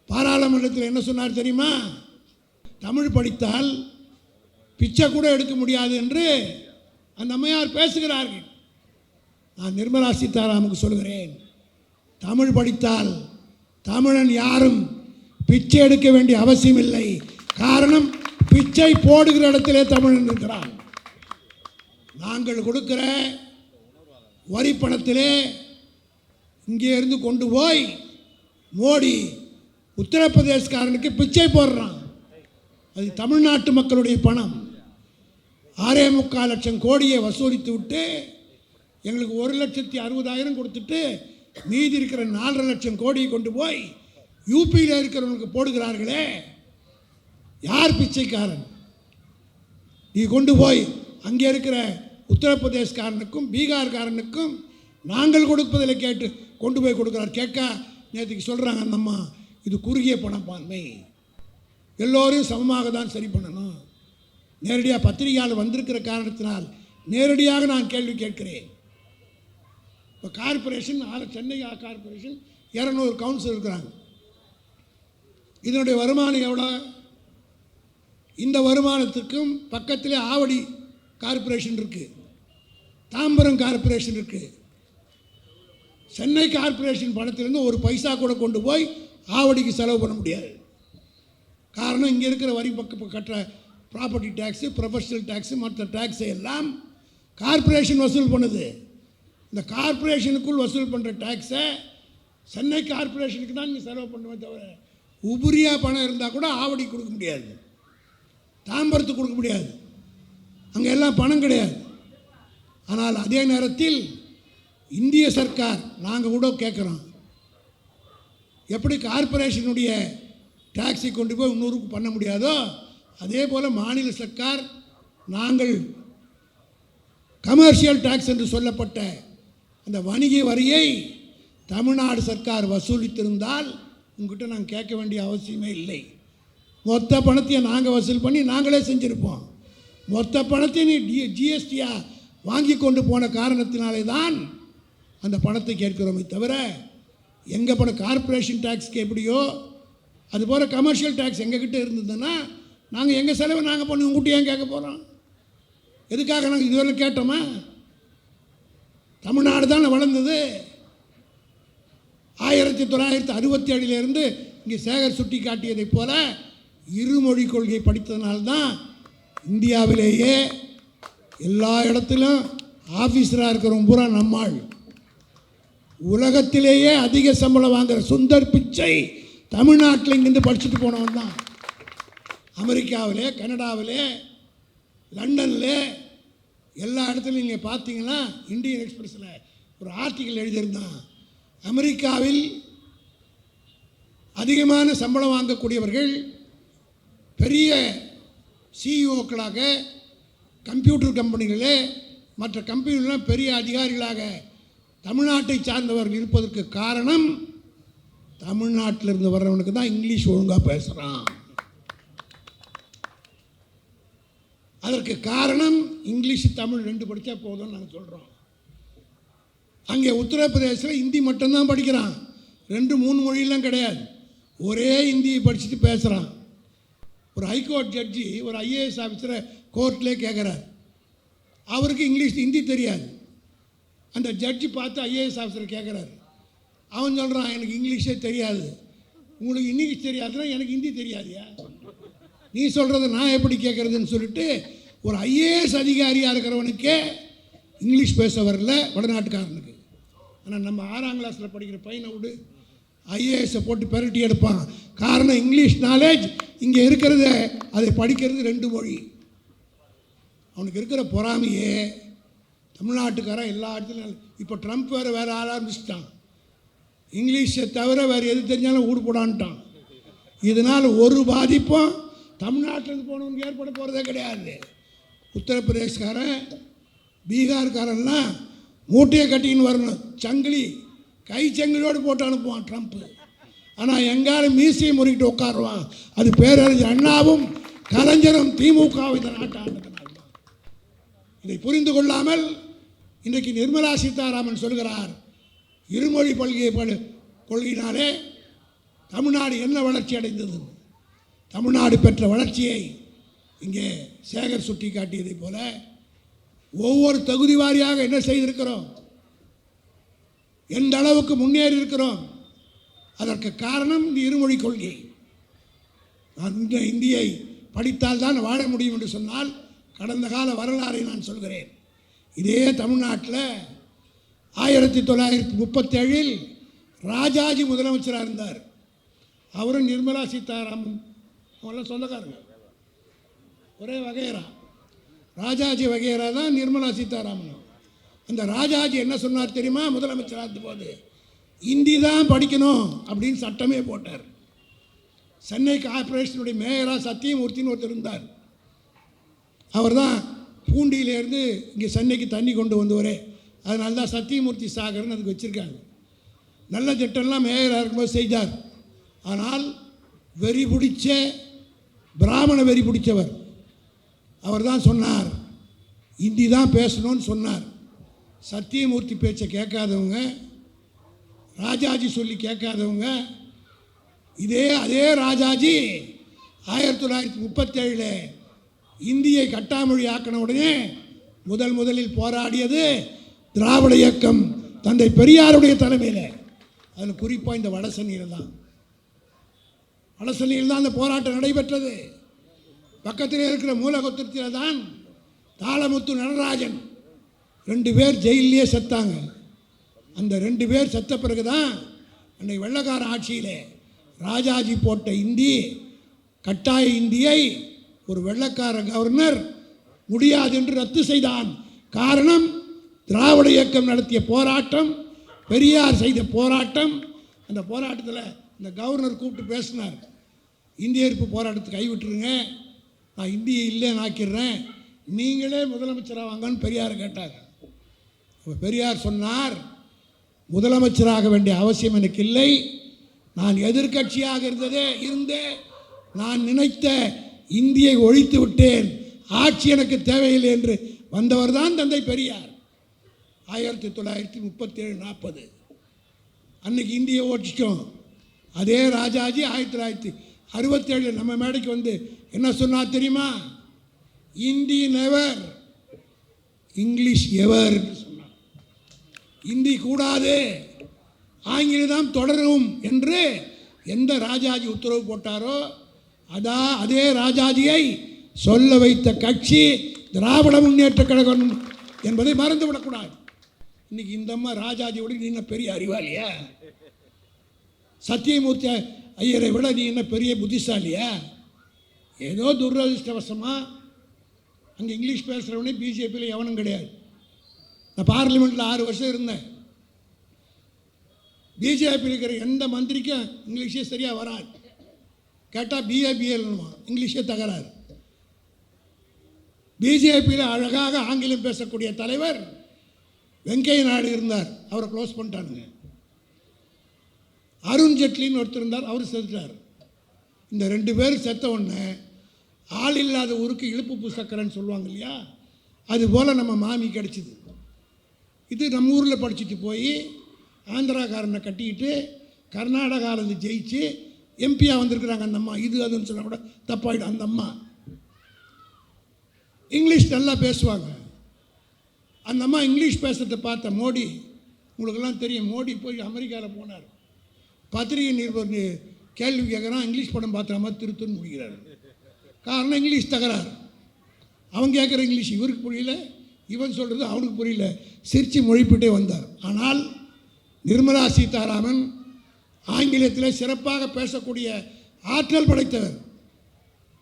பாராளுமன்றத்தில் என்ன சொன்னார் தெரியுமா? தமிழ் படித்தால் பிச்சை கூட எடுக்க முடியாது என்று அந்த அம்மையார் பேசுகிறார்கள். நான் நிர்மலா சீதாராமனுக்கு சொல்கிறேன், தமிழ் படித்தால் தமிழன் யாரும் பிச்சை எடுக்க வேண்டிய அவசியம் இல்லை. காரணம், பிச்சை போடுகிற இடத்திலே தமிழன் இருக்கிறான். நாங்கள் கொடுக்கிற வரி பணத்திலே இங்கே இருந்து கொண்டு போய் மோடி உத்தரப்பிரதேசக்காரனுக்கு பிச்சை போடுறான். அது தமிழ்நாட்டு மக்களுடைய பணம். 6.25 லட்சம் கோடியை வசூலித்து விட்டு எங்களுக்கு 1,60,60,000 கொடுத்துட்டு மீதி இருக்கிற 4.5 லட்சம் கோடியை கொண்டு போய் யூபியில் இருக்கிறவங்களுக்கு போடுகிறார்களே, யார் பிச்சைக்காரன்? நீ கொண்டு போய் அங்கே இருக்கிற உத்தரப்பிரதேசக்காரனுக்கும் பீகார்காரனுக்கும் நாங்கள் கொடுப்பதில் கேட்டு கொண்டு போய் கொடுக்குறார். கேட்க நேற்றுக்கு சொல்கிறாங்க அந்த அம்மா, இது குறுகிய பணப்பான்மை, எல்லோரையும் சமமாக தான் சரி பண்ணணும். நேரடியாக பத்திரிகையால் வந்திருக்கிற காரணத்தினால் நேரடியாக நான் கேள்வி கேட்கிறேன். இப்போ கார்பரேஷன் சென்னை கார்பரேஷன் 200 கவுன்சிலர் இருக்கிறாங்க. இதனுடைய வருமானம் எவ்வளோ? இந்த வருமானத்துக்கும் பக்கத்திலே ஆவடி கார்பரேஷன் இருக்குது, தாம்பரம் கார்பரேஷன் இருக்குது. சென்னை கார்பரேஷன் பணத்திலிருந்து ஒரு பைசா கூட கொண்டு போய் ஆவடிக்கு செலவு பண்ண முடியாது. காரணம், இங்கே இருக்கிற வரி கட்டுற ப்ராப்பர்ட்டி டேக்ஸு, ப்ரொஃபஷனல் டேக்ஸு, மற்ற டேக்ஸை எல்லாம் கார்பரேஷன் வசூல் பண்ணுது. இந்த கார்பரேஷனுக்குள் வசூல் பண்ணுற டேக்ஸை சென்னை கார்பரேஷனுக்கு தான் இங்கே செலவு பண்ணுமே தவிர உபரியாக பணம் இருந்தால் கூட ஆவடி கொடுக்க முடியாது, தாம்பரத்துக்கு கொடுக்க முடியாது. அங்கே எல்லாம் பணம் கிடையாது. ஆனால் அதே நேரத்தில் இந்திய சர்க்கார் நாங்கள் கூட கேட்குறோம், எப்படி கார்பரேஷனுடைய டாக்ஸை கொண்டு போய் இன்னொருக்கு பண்ண முடியாதோ அதே போல் மாநில சர்க்கார் நாங்கள் கமர்ஷியல் டாக்ஸ் என்று சொல்லப்பட்ட அந்த வணிக வரியை தமிழ்நாடு சர்க்கார் வசூலித்திருந்தால் உங்ககிட்ட நாங்கள் கேட்க வேண்டிய அவசியமே இல்லை. மொத்த பணத்தையும் நாங்கள் வசூல் பண்ணி நாங்களே செஞ்சுருப்போம். மொத்த பணத்தை நீ ஜிஎஸ்டியாக வாங்கி கொண்டு போன காரணத்தினாலே தான் அந்த பணத்தை கேட்கிறோமே தவிர எங்கள் பணம் கார்பரேஷன் டேக்ஸ்க்கு எப்படியோ அதுபோல் கமர்ஷியல் டேக்ஸ் எங்ககிட்ட இருந்ததுன்னா நாங்கள் எங்கள் செலவை நாங்கள் பண்ணி உங்கள்கிட்ட ஏன் கேட்க போகிறோம்? எதுக்காக நாங்கள் இதுவரை கேட்டோமா? தமிழ்நாடு தானே வளர்ந்தது. 1967 இங்கே சேகர் சுட்டி காட்டியதைப் போல இருமொழி கொள்கை படித்ததுனால்தான் இந்தியாவிலேயே எல்லா இடத்திலும் ஆஃபீஸராக இருக்கிறவங்க பூரா நம்மாள். உலகத்திலேயே அதிக சம்பளம் வாங்குகிற சுந்தர் பிச்சை தமிழ்நாட்டில் இங்கேருந்து படிச்சுட்டு போனவன் தான். அமெரிக்காவிலே, கனடாவிலே, லண்டனில் எல்லா இடத்துலையும் நீங்கள் பார்த்தீங்கன்னா இந்தியன் எக்ஸ்பிரஸில் ஒரு ஆர்டிக்கல் எழுதியிருந்தான். அமெரிக்காவில் அதிகமான சம்பளம் வாங்கக்கூடியவர்கள் பெரிய சிஇஓக்களாக, கம்ப்யூட்டர் கம்பெனிகளே, மற்ற கம்பெனிகளெலாம் பெரிய அதிகாரிகளாக தமிழ்நாட்டை சார்ந்தவர்கள் இருப்பதற்கு காரணம் தமிழ்நாட்டில் இருந்து வர்றவனுக்கு தான் இங்கிலீஷ் ஒழுங்காக பேசுகிறான். அதற்கு காரணம் இங்கிலீஷ் தமிழ் 2 படித்தா போதும்னு நாங்கள் சொல்கிறோம். அங்கே உத்தரப்பிரதேசத்தில் ஹிந்தி மட்டும்தான் படிக்கிறான், 2-3 மொழியெல்லாம் கிடையாது. ஒரே ஹிந்தியை படிச்சுட்டு பேசுகிறான். ஒரு ஹைகோர்ட் ஜட்ஜி ஒரு ஐஏஎஸ் ஆஃபீஸரை கோர்ட்லேயே கேட்குறார். அவருக்கு இங்கிலீஷ் ஹிந்தி தெரியாது. அந்த ஜட்ஜி பார்த்து ஐஏஎஸ் ஆஃபீஸரை கேட்குறாரு. அவன் சொல்கிறான், எனக்கு இங்கிலீஷே தெரியாது. உங்களுக்கு இங்கிலீஷ் தெரியாதுன்னா எனக்கு ஹிந்தி தெரியாதியா? நீ சொல்கிறத நான் எப்படி கேட்குறதுன்னு சொல்லிட்டு ஒரு ஐஏஎஸ் அதிகாரியாக இருக்கிறவனுக்கே இங்கிலீஷ் பேச வரல வடநாட்டுக்காரனுக்கு. ஆனால் நம்ம 6ஆம் கிளாஸில் படிக்கிற பையனை விடு, ஐஏஎஸை போட்டு பெரட்டி எடுப்பான். காரணம், இங்கிலீஷ் நாலேஜ் இங்கே இருக்கிறத அதை படிக்கிறது 2 மொழி. அவனுக்கு இருக்கிற பொறாமையே தமிழ்நாட்டுக்காரன் எல்லா இடத்துலையும். இப்போ ட்ரம்ப் வேறு ஆரம்பிச்சிட்டான். இங்கிலீஷை தவிர வேறு எது தெரிஞ்சாலும் ஊடு போடான்ட்டான். இதனால் ஒரு பாதிப்பும் தமிழ்நாட்டிலேருந்து போனவனுக்கு ஏற்பட போகிறதே கிடையாது. உத்தரப்பிரதேசக்காரன், பீகார்காரன்லாம் மூட்டையை கட்டின்னு வரணும், சங்கிலி கைச்செங்கலோடு போட்டு அனுப்புவான் ட்ரம்ப். ஆனால் எங்காலும் மீசையை முறிக்கிட்டு உட்காருவான். அது பேரறிஞர் அண்ணாவும் கலைஞரும் திமுகவும் இந்த நாட்டை ஆண்டதுனால தான். இதை புரிந்து கொள்ளாமல் இன்றைக்கு நிர்மலா சீதாராமன் சொல்கிறார், இருமொழி கொள்கையினாலே தமிழ்நாடு என்ன வளர்ச்சி அடைந்தது. தமிழ்நாடு பெற்ற வளர்ச்சியை இங்கே சேகர் சுட்டி காட்டியதை போல ஒவ்வொரு தகுதி வாரியாக என்ன செய்திருக்கிறோம், எந்த அளவுக்கு முன்னேறி இருக்கிறோம். அதற்கு காரணம் இந்த இருமொழி கொள்கை. நான் இந்த இந்தியை படித்தால் தான் வாழ முடியும் என்று சொன்னால் கடந்த கால வரலாறை நான் சொல்கிறேன். இதே தமிழ்நாட்டில் 1937 ராஜாஜி முதலமைச்சராக இருந்தார். அவரும் நிர்மலா சீதாராமன் அவங்களாம் சொந்தக்காரங்க, ஒரே வகையரா. ராஜாஜி வகையரா தான் நிர்மலா சீதாராமன். அந்த ராஜாஜி என்ன சொன்னார் தெரியுமா? முதலமைச்சராக இருந்தபோது இந்தி தான் படிக்கணும் அப்படின்னு சட்டமே போட்டார். சென்னை கார்பரேஷனுடைய மேயராக சத்தியமூர்த்தின்னு ஒருத்தர் இருந்தார். அவர் தான் பூண்டியிலேருந்து இங்கே சென்னைக்கு தண்ணி கொண்டு வந்தவரே. அதனால தான் சத்தியமூர்த்தி சாகர்னு அதுக்கு வச்சுருக்காங்க. நல்ல திட்டம்லாம் மேயராக இருக்கும்போது செய்தார். ஆனால் வெறி பிடிச்ச பிராமண வெறி பிடிச்சவர். அவர் தான் சொன்னார் இந்தி தான் பேசணும்னு சொன்னார். சத்தியமூர்த்தி பேச்சை கேட்காதவங்க, ராஜாஜி சொல்லி கேட்காதவங்க, அதே ராஜாஜி 1937 இந்தியை கட்டாமொழி ஆக்கின உடனே முதலில் போராடியது திராவிட இயக்கம் தந்தை பெரியாருடைய தலைமையில். அதில் குறிப்பாக இந்த வடசென்னையில் தான் அந்த போராட்டம் நடைபெற்றது. பக்கத்தில் இருக்கிற மூலகொத்திரத்தில் தான் தாளமுத்து நடராஜன் 2 பேர் ஜெயிலே செத்தாங்க. அந்த 2 பேர் செத்த பிறகு தான் அன்றைக்கு வெள்ளக்கார ஆட்சியில் ராஜாஜி போட்ட இந்தி, கட்டாய இந்தியை ஒரு வெள்ளக்கார கவர்னர் முடியாது என்று ரத்து செய்தான். காரணம் திராவிட இயக்கம் நடத்திய போராட்டம், பெரியார் செய்த போராட்டம். அந்த போராட்டத்தில் இந்த கவர்னர் கூப்பிட்டு பேசினார், இந்திய எதிர்ப்பு போராட்டத்தை கைவிட்டுருங்க, நான் இந்தியை இல்லைன்னு ஆக்கிடுறேன், நீங்களே முதலமைச்சராக வாங்கன்னு பெரியார் கேட்டார். பெரியார் சொன்னார், முதலமைச்சராக வேண்டிய அவசியம் எனக்கு இல்லை, நான் எதிர்கட்சியாக இருந்தே நான் நினைத்த இந்தியை ஒழித்து விட்டேன், ஆட்சி எனக்கு தேவையில்லை என்று வந்தவர் தான் தந்தை பெரியார். 1937-40 அன்னைக்கு இந்தியை ஓட்டிட்டோம். அதே ராஜாஜி 1967 நம்ம மேடைக்கு வந்து என்ன சொன்னார் தெரியுமா? இந்தி நெவர், இங்கிலீஷ் எவர் என்று சொன்னார். இந்தி கூடாது, ஆங்கிலம் தொடரும் என்று எந்த ராஜாஜி உத்தரவு போட்டாரோ அதே ராஜாஜியை சொல்ல வைத்த கட்சி திராவிட முன்னேற்ற கழகம் என்பதை மறந்துவிடக்கூடாது. இன்னைக்கு இந்த அம்மா ராஜாஜியோட நீ என்ன பெரிய அறிவாளியா? சத்தியமூர்த்தி ஐயரை விட நீ என்ன பெரிய புத்திசாலியா? ஏதோ துரதிருஷ்டவசமாக அங்கே இங்கிலீஷ் பேசுகிறவனே பிஜேபியில் எவனும் கிடையாது. நான் பார்லிமெண்ட்டில் 6 வருஷம் இருந்தேன். பிஜேபியில் இருக்கிற எந்த மந்திரிக்கும் இங்கிலீஷே சரியாக வராது. கேட்டால் பிஏபிஎல்னுமா, இங்கிலீஷே தகராறு. பிஜேபியில் அழகாக ஆங்கிலம் பேசக்கூடிய தலைவர் வெங்கையா நாயுடு இருந்தார், அவரை க்ளோஸ் பண்ணிட்டானுங்க. அருண் ஜெட்லின்னு ஒருத்தர் இருந்தார், அவர் செத்துட்டார். இந்த 2 பேர் செத்த உடனே ஆள் இல்லாத ஊருக்கு இழுப்பு சக்கரைன்னு சொல்லுவாங்க இல்லையா, அதுபோல் நம்ம மாமி கிடச்சிது. இது நம்ம ஊரில் படிச்சுட்டு போய் ஆந்திராக்காரனை கட்டிக்கிட்டு கர்நாடகாவிலேருந்து ஜெயிச்சு எம்பியாக வந்திருக்கிறாங்க அந்த அம்மா. இது அதுன்னு சொன்னால் கூட தப்பாயிடும். அந்த அம்மா இங்கிலீஷ் நல்லா பேசுவாங்க. அந்த அம்மா இங்கிலீஷ் பேசுகிறத பார்த்த மோடி, உங்களுக்கெல்லாம் தெரியும், மோடி போய் அமெரிக்காவில் போனார். பத்திரிகை நிருபர் கேள்வி கேட்குறான், இங்கிலீஷ் படம் பார்த்துற மாதிரி திருத்துன்னு முடிக்கிறார். காரணம் இங்கிலீஷ் தகராறு. அவன் கேட்குற இங்கிலீஷ் இவருக்கு புரியல, இவன் சொல்கிறது அவனுக்கு புரியல, சிரித்து மொழிப்பிட்டே வந்தார். ஆனால் நிர்மலா சீதாராமன் ஆங்கிலத்தில் சிறப்பாக பேசக்கூடிய ஆற்றல் படைத்தவர்.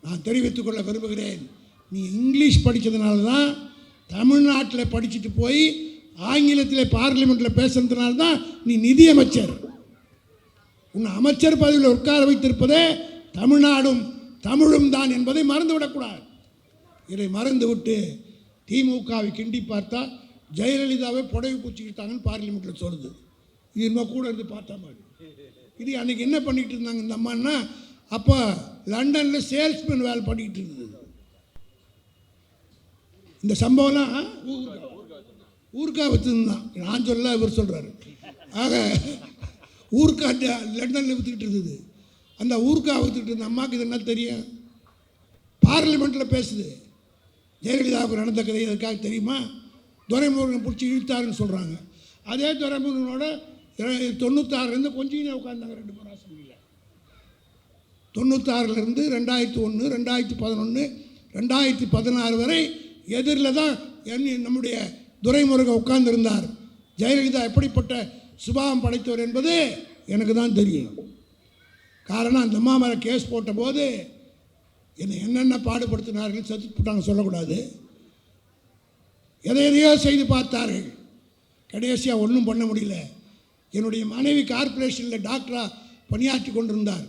நான் தெரிவித்துக் கொள்ள விரும்புகிறேன், நீ இங்கிலீஷ் படித்ததுனால தான் தமிழ்நாட்டில் படிச்சுட்டு போய் ஆங்கிலத்தில் பார்லிமெண்ட்டில் பேசுறதுனால தான் நீ நிதியமைச்சர். உன்னை அமைச்சர் பதவியில் உட்கார வைத்திருப்பதே தமிழ்நாடும் தமிழும் தான் என்பதை மறந்துவிடக்கூடாது. இதை மறந்துவிட்டு திமுகவை கிண்டி பார்த்தா ஜெயலலிதாவை புடவை பூச்சிக்கிட்டாங்கன்னு பார்லிமெண்ட்டில் சொல்லுது. இது நம்ம கூட இருந்து பார்த்தா மாதிரி. இது அன்றைக்கி என்ன பண்ணிகிட்டு இருந்தாங்க இந்த அம்மான்னா, அப்போ லண்டனில் சேல்ஸ்மேன் வேலை பண்ணிக்கிட்டு இருந்தது. இந்த சம்பவம்லாம் ஊருக்கா விற்றுந்தான், நான் சொல்ல இவர் சொல்கிறாரு. ஆக ஊருக்காட்டு லண்டனில் விற்றுக்கிட்டு இருந்தது. அந்த ஊருக்கா விற்றுக்கிட்டு இருந்த அம்மாவுக்கு இது என்ன தெரியும்? பார்லிமெண்ட்டில் பேசுது. ஜெயலலிதாவுக்கு நடந்த கதை அதுக்காக தெரியுமா? துரைமுருகன் பிடிச்சி இழுத்தாருன்னு சொல்கிறாங்க. அதே துரைமுருகனோட 96 கொஞ்சம் உட்காந்தாங்க 2 பேரும் அசம்பிளியில். 96 2001 2011 2016 வரை எதிரில் தான் நம்முடைய துரைமுருகன் உட்கார்ந்திருந்தார். ஜெயலலிதா எப்படிப்பட்ட சுபாவம் படைத்தவர் என்பது எனக்கு தான் தெரியும். காரணம், அந்த அம்மா மேலே கேஸ் போட்ட போது என்னென்ன பாடுபடுத்தினார்கள் செத்து போட்டாங்க சொல்லக்கூடாது. எதையோ செய்து பார்த்தார்கள். கடைசியாக ஒன்றும் பண்ண முடியல. என்னுடைய மனைவி கார்ப்பரேஷனில் டாக்டராக பணியாற்றி கொண்டிருந்தார்.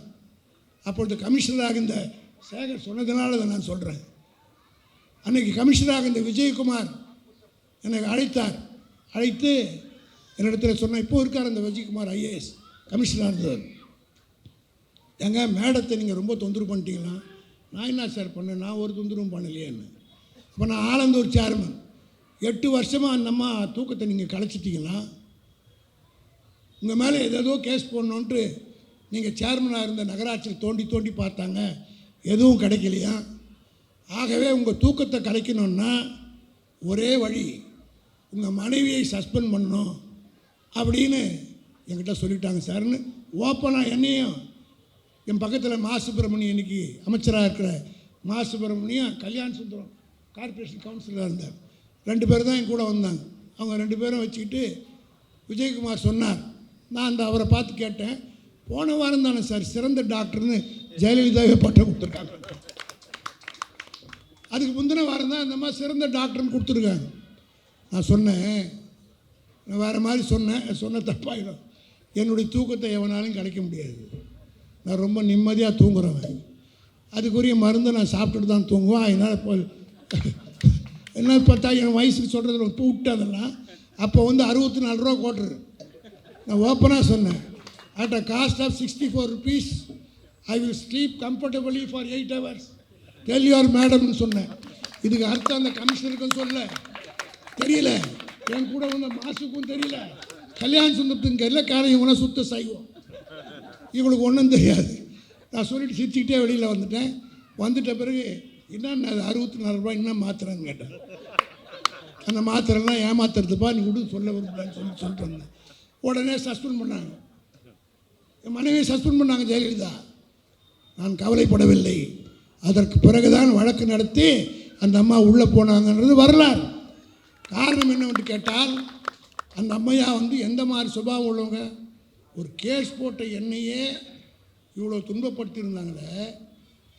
அப்பொழுது கமிஷனராக இந்த சேகர் சொன்னதுனால அதை நான் சொல்கிறேன். அன்றைக்கி கமிஷனராக இந்த விஜயகுமார் எனக்கு அழைத்து என்னிடத்தில் சொன்னேன். இப்போ இருக்கார் அந்த விஜயகுமார் ஐஏஎஸ் கமிஷனராக இருந்தவர். எங்க மேடத்தை நீங்கள் ரொம்ப தொந்தரவு பண்ணிட்டீங்களா? நான் என்ன சார் பண்ணேன்? நான் ஒரு தொந்தரவும் பண்ணலையேன்னு. அப்போ நான் ஆலந்தூர் சேர்மன். 8 வருஷமாக அந்த அம்மா தூக்கத்தை நீங்கள் கலைச்சிட்டிங்களா? உங்கள் மேலே ஏதோ கேஸ் போடணுன்ட்டு நீங்கள் சேர்மனாக இருந்த நகராட்சியில் தோண்டி பார்த்தாங்க, எதுவும் கிடைக்கலையா? ஆகவே உங்கள் தூக்கத்தை கலைக்கணுன்னா ஒரே வழி, உங்கள் மனைவியை சஸ்பெண்ட் பண்ணணும் அப்படின்னு என்கிட்ட சொல்லிட்டாங்க சார்னு ஓப்பனாக என்னையும் என் பக்கத்தில் மா சுப்பிரமணியம் இன்றைக்கி அமைச்சராக இருக்கிற மா சுப்பிரமணியம் கல்யாண சுந்தரம் கார்ப்பரேஷன் கவுன்சிலராக இருந்தார். 2 பேர் தான் என் கூட வந்தாங்க. அவங்க 2 பேரும் வச்சுக்கிட்டு விஜயகுமார் சொன்னார். நான் அவரை பார்த்து கேட்டேன், போன வாரம் தானே சார் சிறந்த டாக்டர்னு ஜெயலலிதாவே பட்டம் கொடுத்துருக்காங்க. அதுக்கு முந்தின வாரம் தான் இந்த மாதிரி சிறந்த டாக்டர்னு கொடுத்துருக்காங்க. நான் சொன்னேன், நான் வேறு மாதிரி சொன்ன தப்பாயிடும். என்னுடைய தூக்கத்தை எவனாலும் கிடைக்க முடியாது. நான் ரொம்ப நிம்மதியாக தூங்குறவன். அதுக்குரிய மருந்தை நான் சாப்பிட்டுட்டு தான் தூங்குவேன். அதனால் இப்போ என்ன பார்த்தா என் வயசுக்கு சொல்கிறது இப்போ விட்டதெல்லாம் அப்போ 64 ரூபா கோட்டுரு. நான் ஓப்பனாக சொன்னேன், at a cost of 64 rupees I will sleep comfortably for 8 hours. Tell your மேடம்னு சொன்னேன். இதுக்கு அர்த்தம் அந்த கமிஷனருக்கும் சொல்ல தெரியல, என் கூட வந்த மாசுக்கும் தெரியல, கல்யாண சுந்தரத்துக்கும் தெரியல. காரணம் இவனை சுத்த சைவம், இவங்களுக்கு ஒன்றும் தெரியாது. நான் சொல்லிட்டு சிரிச்சுக்கிட்டே வெளியில் வந்துட்ட பிறகு என்னென்ன 64 ரூபாய் என்ன மாத்திரைன்னு கேட்டேன். அந்த மாத்திரைலாம் ஏமாத்துறதுப்பா, நீ விடு சொல்ல விரும்பலான்னு சொல்லிட்டு வந்தேன். உடனே சஸ்பெண்ட் பண்ணாங்க, என் மனைவியை சஸ்பெண்ட் பண்ணாங்க ஜெயலலிதா. நான் கவலைப்படவில்லை. அதற்கு பிறகுதான் வழக்கு நடத்தி அந்த அம்மா உள்ளே போனாங்கன்றது வரலாறு. காரணம் என்னவென்று கேட்டால், அந்த அம்மையா எந்த மாதிரி சுபாவம் உள்ளவங்க, ஒரு கேஸ் போட்ட என்னையே இவ்வளோ துன்பப்படுத்தியிருந்தாங்களே,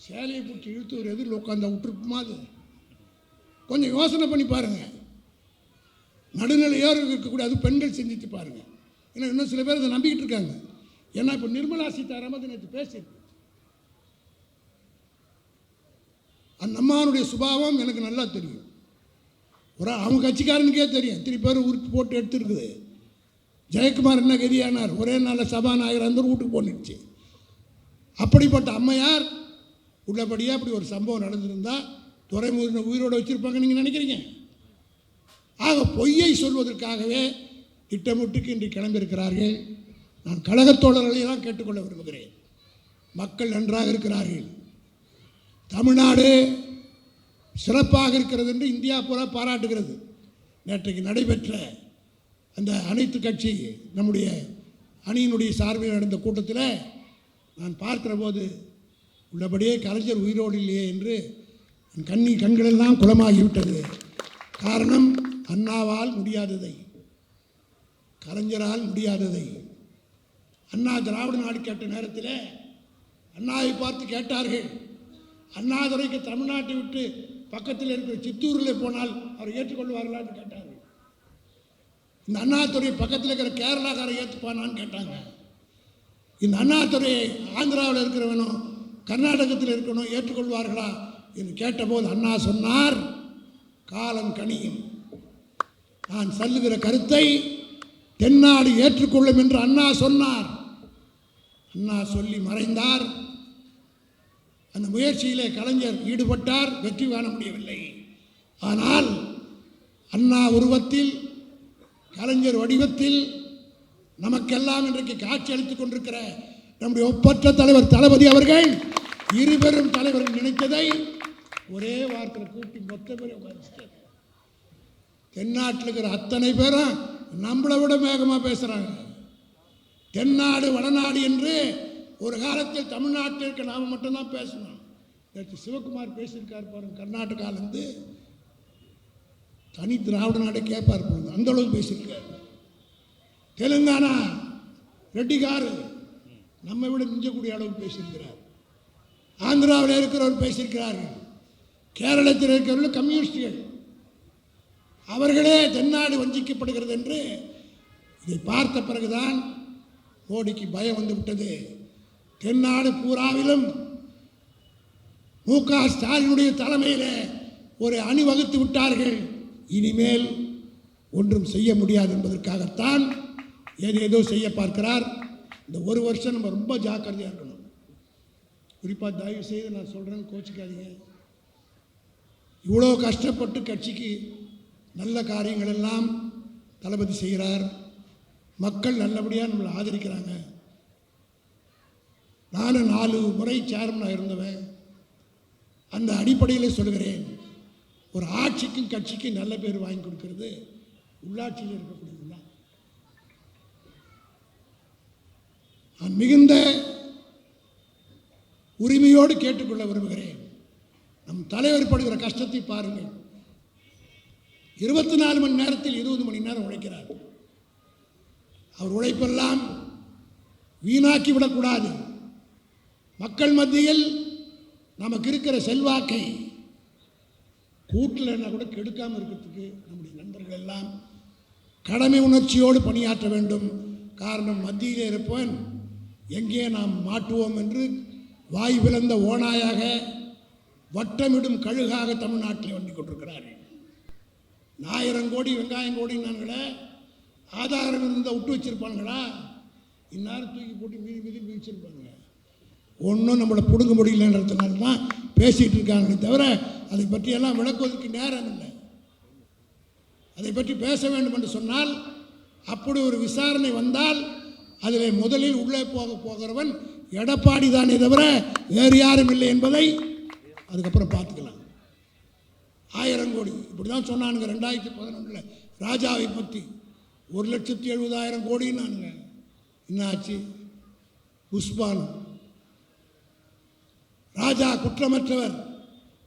சேலையை பிடிச்சி இழுத்து ஒரு எதிரில் உட்காந்து விட்டுருக்குமா? அது கொஞ்சம் யோசனை பண்ணி பாருங்கள். நடுநிலையோடு இருக்கக்கூடிய அது பெண்கள் சிந்தித்து பாருங்கள். ஏன்னா இன்னும் சில பேர் அதை நம்பிக்கிட்டு இருக்காங்க. ஏன்னா இப்போ நிர்மலா சீதாராமன் நேற்று பேசியிருக்கு. அந்த அம்மானுடைய சுபாவம் எனக்கு நல்லா தெரியும். அவங்க கட்சிக்காரனுக்கே தெரியும். 3 பேர் உறுப்பு போட்டு எடுத்துருக்குது. ஜெயக்குமார் என்ன கதியானார், ஒரே நாளில் சபாநாயகர் அந்த வீட்டுக்கு போனிடுச்சு. அப்படிப்பட்ட அம்மையார் உள்ளபடியாக அப்படி ஒரு சம்பவம் நடந்திருந்தால் துரைமுருகனை உயிரோடு வச்சுருப்பாங்க நீங்கள் நினைக்கிறீங்க? ஆக பொய்யை சொல்வதற்காகவே திட்டமிட்டுக்கு இன்று கிளம்பியிருக்கிறார்கள். நான் கழகத்தோழர்களையெல்லாம் கேட்டுக்கொள்ள விரும்புகிறேன். மக்கள் நன்றாக இருக்கிறார்கள், தமிழ்நாடு சிறப்பாக இருக்கிறது என்று இந்தியா பூரா பாராட்டுகிறது. நேற்றைக்கு நடைபெற்ற அந்த அனைத்து கட்சி நம்முடைய அணியினுடைய சார்பில் நடந்த கூட்டத்தில் நான் பார்க்கிற போது உள்ளபடியே கலைஞர் உயிரோடு இல்லையே என்று என் கண்களெல்லாம் குளமாகிவிட்டது. காரணம், அண்ணாவால் முடியாததை, கலைஞரால் முடியாததை. அண்ணா திராவிட நாடு கேட்ட நேரத்தில் அண்ணாவை பார்த்து கேட்டார்கள், அண்ணாதுரைக்கு தமிழ்நாட்டை விட்டு பக்கத்தில் இருக்கிற சித்தூரில் போனால் அவர் ஏற்றுக்கொள்வார்களான்னு கேட்டார்கள். இந்த அண்ணாதுரை பக்கத்தில் இருக்கிற கேரளாக்காரை ஏற்றுப்பானான்னு கேட்டாங்க. இந்த அண்ணாதுரையை ஆந்திராவில் இருக்கிறவனும் கர்நாடகத்தில் இருக்கணும் ஏற்றுக்கொள்வார்களா என்று கேட்டபோது அண்ணா சொன்னார், காலம் கனியும். நான் சொல்லுகிற கருத்தை தென்னாடு ஏற்றுக்கொள்ளும் என்று அண்ணா சொன்னார். அண்ணா சொல்லி மறைந்தார். அந்த முயற்சியிலே கலைஞர் ஈடுபட்டார், வெற்றி காண முடியவில்லை. ஆனால் அண்ணா உருவத்தில், கலைஞர் வடிவத்தில் நமக்கெல்லாம் இன்றைக்கு காட்சி அளித்துக் கொண்டிருக்கிற நம்முடைய ஒப்பற்ற தலைவர் தளபதி அவர்கள் இருபெரும் தலைவர்கள் நினைத்ததை ஒரே வார்த்தையில் கூட்டி மொத்த பேர் தென்னாட்டில் இருக்கிற அத்தனை பேரும் நம்மளை விட வேகமாக பேசுகிறாங்க. தென்னாடு வடநாடு என்று ஒரு காலத்தில் தமிழ்நாட்டில் இருக்க நாம் மட்டும்தான் பேசணும். சிவகுமார் பேசியிருக்கார் பாருங்க, கர்நாடகாவிலேருந்து தனி திராவிட நாடே கேட்பார் பாருங்க, அந்த அளவுக்கு பேசியிருக்கார். தெலுங்கானா ரெட்டிகாரு நம்மை விட மிஞ்சக்கூடிய அளவுக்கு பேசியிருக்கிறார். ஆந்திராவில் இருக்கிறவர் பேசியிருக்கிறார்கள். கேரளத்தில் இருக்கிறவர்கள் கம்யூனிஸ்டுகள், அவர்களே தென்னாடு வஞ்சிக்கப்படுகிறது என்று இதை பார்த்த பிறகுதான் மோடிக்கு பயம் வந்து விட்டது. தென்னாடு பூராவிலும் மு.க. ஸ்டாலினுடைய தலைமையில் ஒரு அணிவகுத்து விட்டார்கள். இனிமேல் ஒன்றும் செய்ய முடியாது என்பதற்காகத்தான் ஏதேதோ செய்ய பார்க்கிறார். இந்த ஒரு வருஷம் நம்ம ரொம்ப ஜாக்கிரதையாக இருக்கணும். குறிப்பாக தயவு செய்து நான் சொல்கிறேன்னு கோச்சிக்காதீங்க. இவ்வளோ கஷ்டப்பட்டு கட்சிக்கு நல்ல காரியங்கள் எல்லாம் தளபதி செய்கிறார். மக்கள் நல்லபடியாக நம்மளை ஆதரிக்கிறாங்க. நானும் 4 முறை சேர்மனாக இருந்தவன். அந்த அடிப்படையில் சொல்கிறேன், ஒரு ஆட்சிக்கும் கட்சிக்கும் நல்ல பேர் வாங்கி கொடுக்கிறது உள்ளாட்சியில் இருக்கக்கூடியது தான். நான் மிகுந்த உரிமையோடு கேட்டுக்கொள்ள விரும்புகிறேன். நம் தலைவர் படுகிற கஷ்டத்தை பாருங்கள். 24 மணி நேரத்தில் 20 மணி நேரம் உழைக்கிறார். அவர் உழைப்பெல்லாம் வீணாக்கி விடக்கூடாது. மக்கள் மத்தியில் நமக்கு இருக்கிற செல்வாக்கை கூட்டில் என்ன கூட கெடுக்காமல் இருக்கிறதுக்கு நம்முடைய நண்பர்கள் எல்லாம் கடமை உணர்ச்சியோடு பணியாற்ற வேண்டும். காரணம், மத்தியிலே இருப்பவன் எங்கே நாம் மாட்டுவோம் என்று வாய் பிளந்த ஓநாயாக வட்டமிடும் கழுகாக தமிழ்நாட்டில் வந்து கொண்டிருக்கிறார்கள். 1000 கோடி வெங்காயம் கோடினாங்களே, ஆதாரம் இருந்தால் விட்டு வச்சிருப்பாங்களா? இந்நேரம் தூக்கி போட்டு மீதி வச்சிருப்பாங்க. ஒன்றும் நம்மளை பிடுங்க முடியலன்றதுனால தான் பேசிகிட்டு இருக்காங்களே தவிர அதை பற்றியெல்லாம் விளக்குவதற்கு நேரம் இல்லை. அதை பற்றி பேச வேண்டும் என்று சொன்னால் அப்படி ஒரு விசாரணை வந்தால் அதில் முதலில் உள்ளே போகிறவன் எடப்பாடி தானே தவிர வேறு யாரும் இல்லை என்பதை அதுக்கப்புறம் பார்த்துக்கலாம். 1000 கோடி இப்படி தான் சொன்னானுங்க 2011 ராஜாவை பற்றி. 1,70,70,000 கோடின்னானுங்க. என்ன ஆச்சு? புஷ்பானம். ராஜா குற்றமற்றவர்,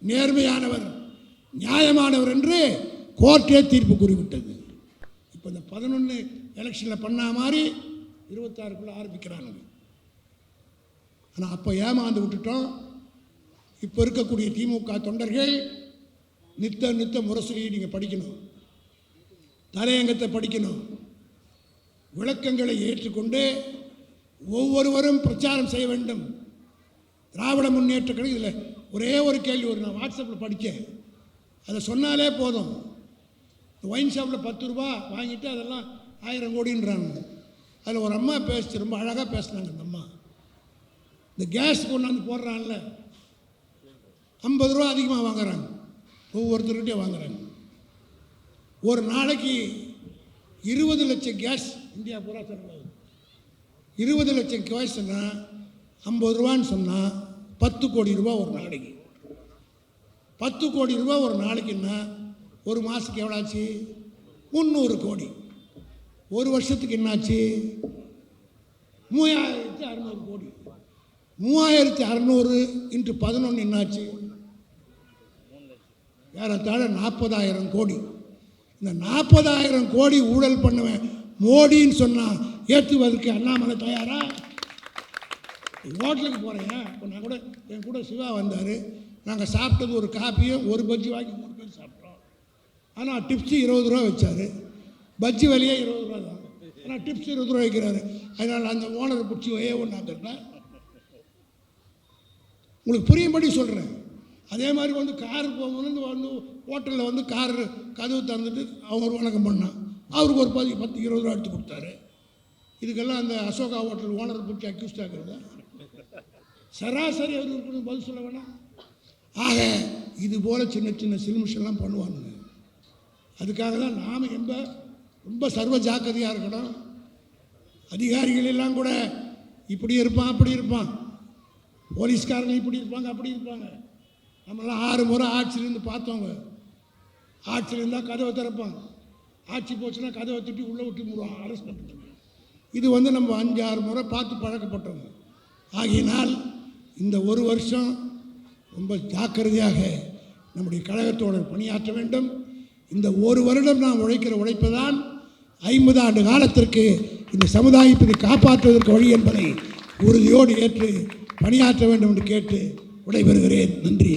நேர்மையானவர், நியாயமானவர் என்று கோர்ட்டே தீர்ப்பு கூறிவிட்டது. இப்போ இந்த 11 எலெக்ஷனில் பண்ண மாதிரி 26க்குள்ளே ஆரம்பிக்கிறானுங்க. ஆனால் அப்போ ஏமாந்து விட்டுட்டோம். இப்போ இருக்கக்கூடிய திமுக தொண்டர்கள் நித்த முரசொலியை நீங்கள் படிக்கணும், தலையங்கத்தை படிக்கணும், விளக்கங்களை ஏற்றுக்கொண்டு ஒவ்வொருவரும் பிரச்சாரம் செய்ய வேண்டும். திராவிட முன்னேற்ற கழகம் இதில் ஒரே ஒரு கேள்வி நான் வாட்ஸ்அப்பில் படித்தேன், அதை சொன்னாலே போதும். ஒயின் ஷாப்பில் 10 ரூபா வாங்கிட்டு அதெல்லாம் 1000 கோடின்றாங்க. அதில் ஒரு அம்மா பேசிச்சு, ரொம்ப அழகாக பேசினாங்க. அந்த அம்மா இந்த கேஸ் கொண்டாந்து போடுறான்ல, 50 ரூபா அதிகமாக வாங்குறாங்க, ஒவ்வொருத்தருக்கிட்டே வாங்குறாங்க. ஒரு நாளைக்கு 20 லட்சம் கேஸ் இந்தியா பூரா தரணும். 20 லட்சம் கேஸ்னா 50 ரூபான்னு சொன்னால் 10 கோடி ரூபா ஒரு நாளைக்கு. 10 கோடி ரூபா ஒரு நாளைக்குன்னா ஒரு மாதத்துக்கு எவ்வளோ ஆச்சு? 300 கோடி. ஒரு வருஷத்துக்கு என்னாச்சு? 3600 கோடி. 3600 × 11 என்னாச்சு? ஏறத்தாழ 40,000 கோடி. இந்த 40,000 கோடி ஊழல் பண்ணுவேன் மோடின்னு சொன்னால் ஏற்றுவதற்கு அண்ணாமலை தயாரா? ஹோட்டலுக்கு போகிறேன். இப்போ நான் கூட என் கூட சிவா வந்தார். நாங்கள் சாப்பிட்டது ஒரு காப்பியும் ஒரு பஜ்ஜி வாங்கி 3 பேர் சாப்பிட்டோம். ஆனால் டிப்ஸு 20 ரூபா வச்சார். பஜ்ஜி விலையே 20 ரூபா தான். ஆனால் டிப்ஸ் 20 ரூபா வைக்கிறாரு. அதனால் அந்த ஓனரை பிடிச்சி ஒன்றாக்கிறேன். உங்களுக்கு புரியும்படி சொல்கிறேன். அதே மாதிரி வந்து காரு போகும்போது வந்து ஹோட்டலில் வந்து காரு கதவு திறந்துட்டு அவங்க ஒரு வணக்கம் பண்ணான். அவருக்கு ஒரு 10-20 ரூபா எடுத்து கொடுத்தாரு. இதுக்கெல்லாம் அந்த அசோகா ஹோட்டல் ஓனரை பிடிச்சி அக்யூஸ்ட் ஆகிறதா? சராசரி அவர் இருக்கணும், பதில் சொல்ல வேணாம். ஆக இது போல் சின்ன சின்ன சிலுமிஷெல்லாம் பண்ணுவானுங்க. அதுக்காக தான் நாம் ரொம்ப சர்வ ஜாக்கிரதையாக இருக்கணும். அதிகாரிகள் எல்லாம் கூட இப்படி இருப்பான் அப்படி இருப்பான், போலீஸ்காரங்க இப்படி இருப்பாங்க அப்படி இருப்பாங்க. நம்மளாம் 6 முறை ஆட்சியிலேருந்து பார்த்தவங்க. ஆட்சியில் இருந்தால் கதவை திறப்பாங்க, ஆட்சி போச்சுன்னா கதவை தட்டி உள்ளே விட்டு அரெஸ்ட் பண்ணுறாங்க. இது நம்ம 5-6 முறை பார்த்து பழக்கப்பட்டவங்க. ஆகையினால் இந்த ஒரு வருஷம் ரொம்ப ஜாக்கிரதையாக நம்முடைய கழகத்தோடு பணியாற்ற வேண்டும். இந்த ஒரு வருடம் நாம் உழைக்கிற உழைப்பு தான் 50 ஆண்டு காலத்திற்கு இந்த சமுதாயத்தை காப்பாற்றுவதற்கு வழி என்பதை உறுதியோடு ஏற்று பணியாற்ற வேண்டும் என்று கேட்டு விடைபெறுகிறேன். நன்றி.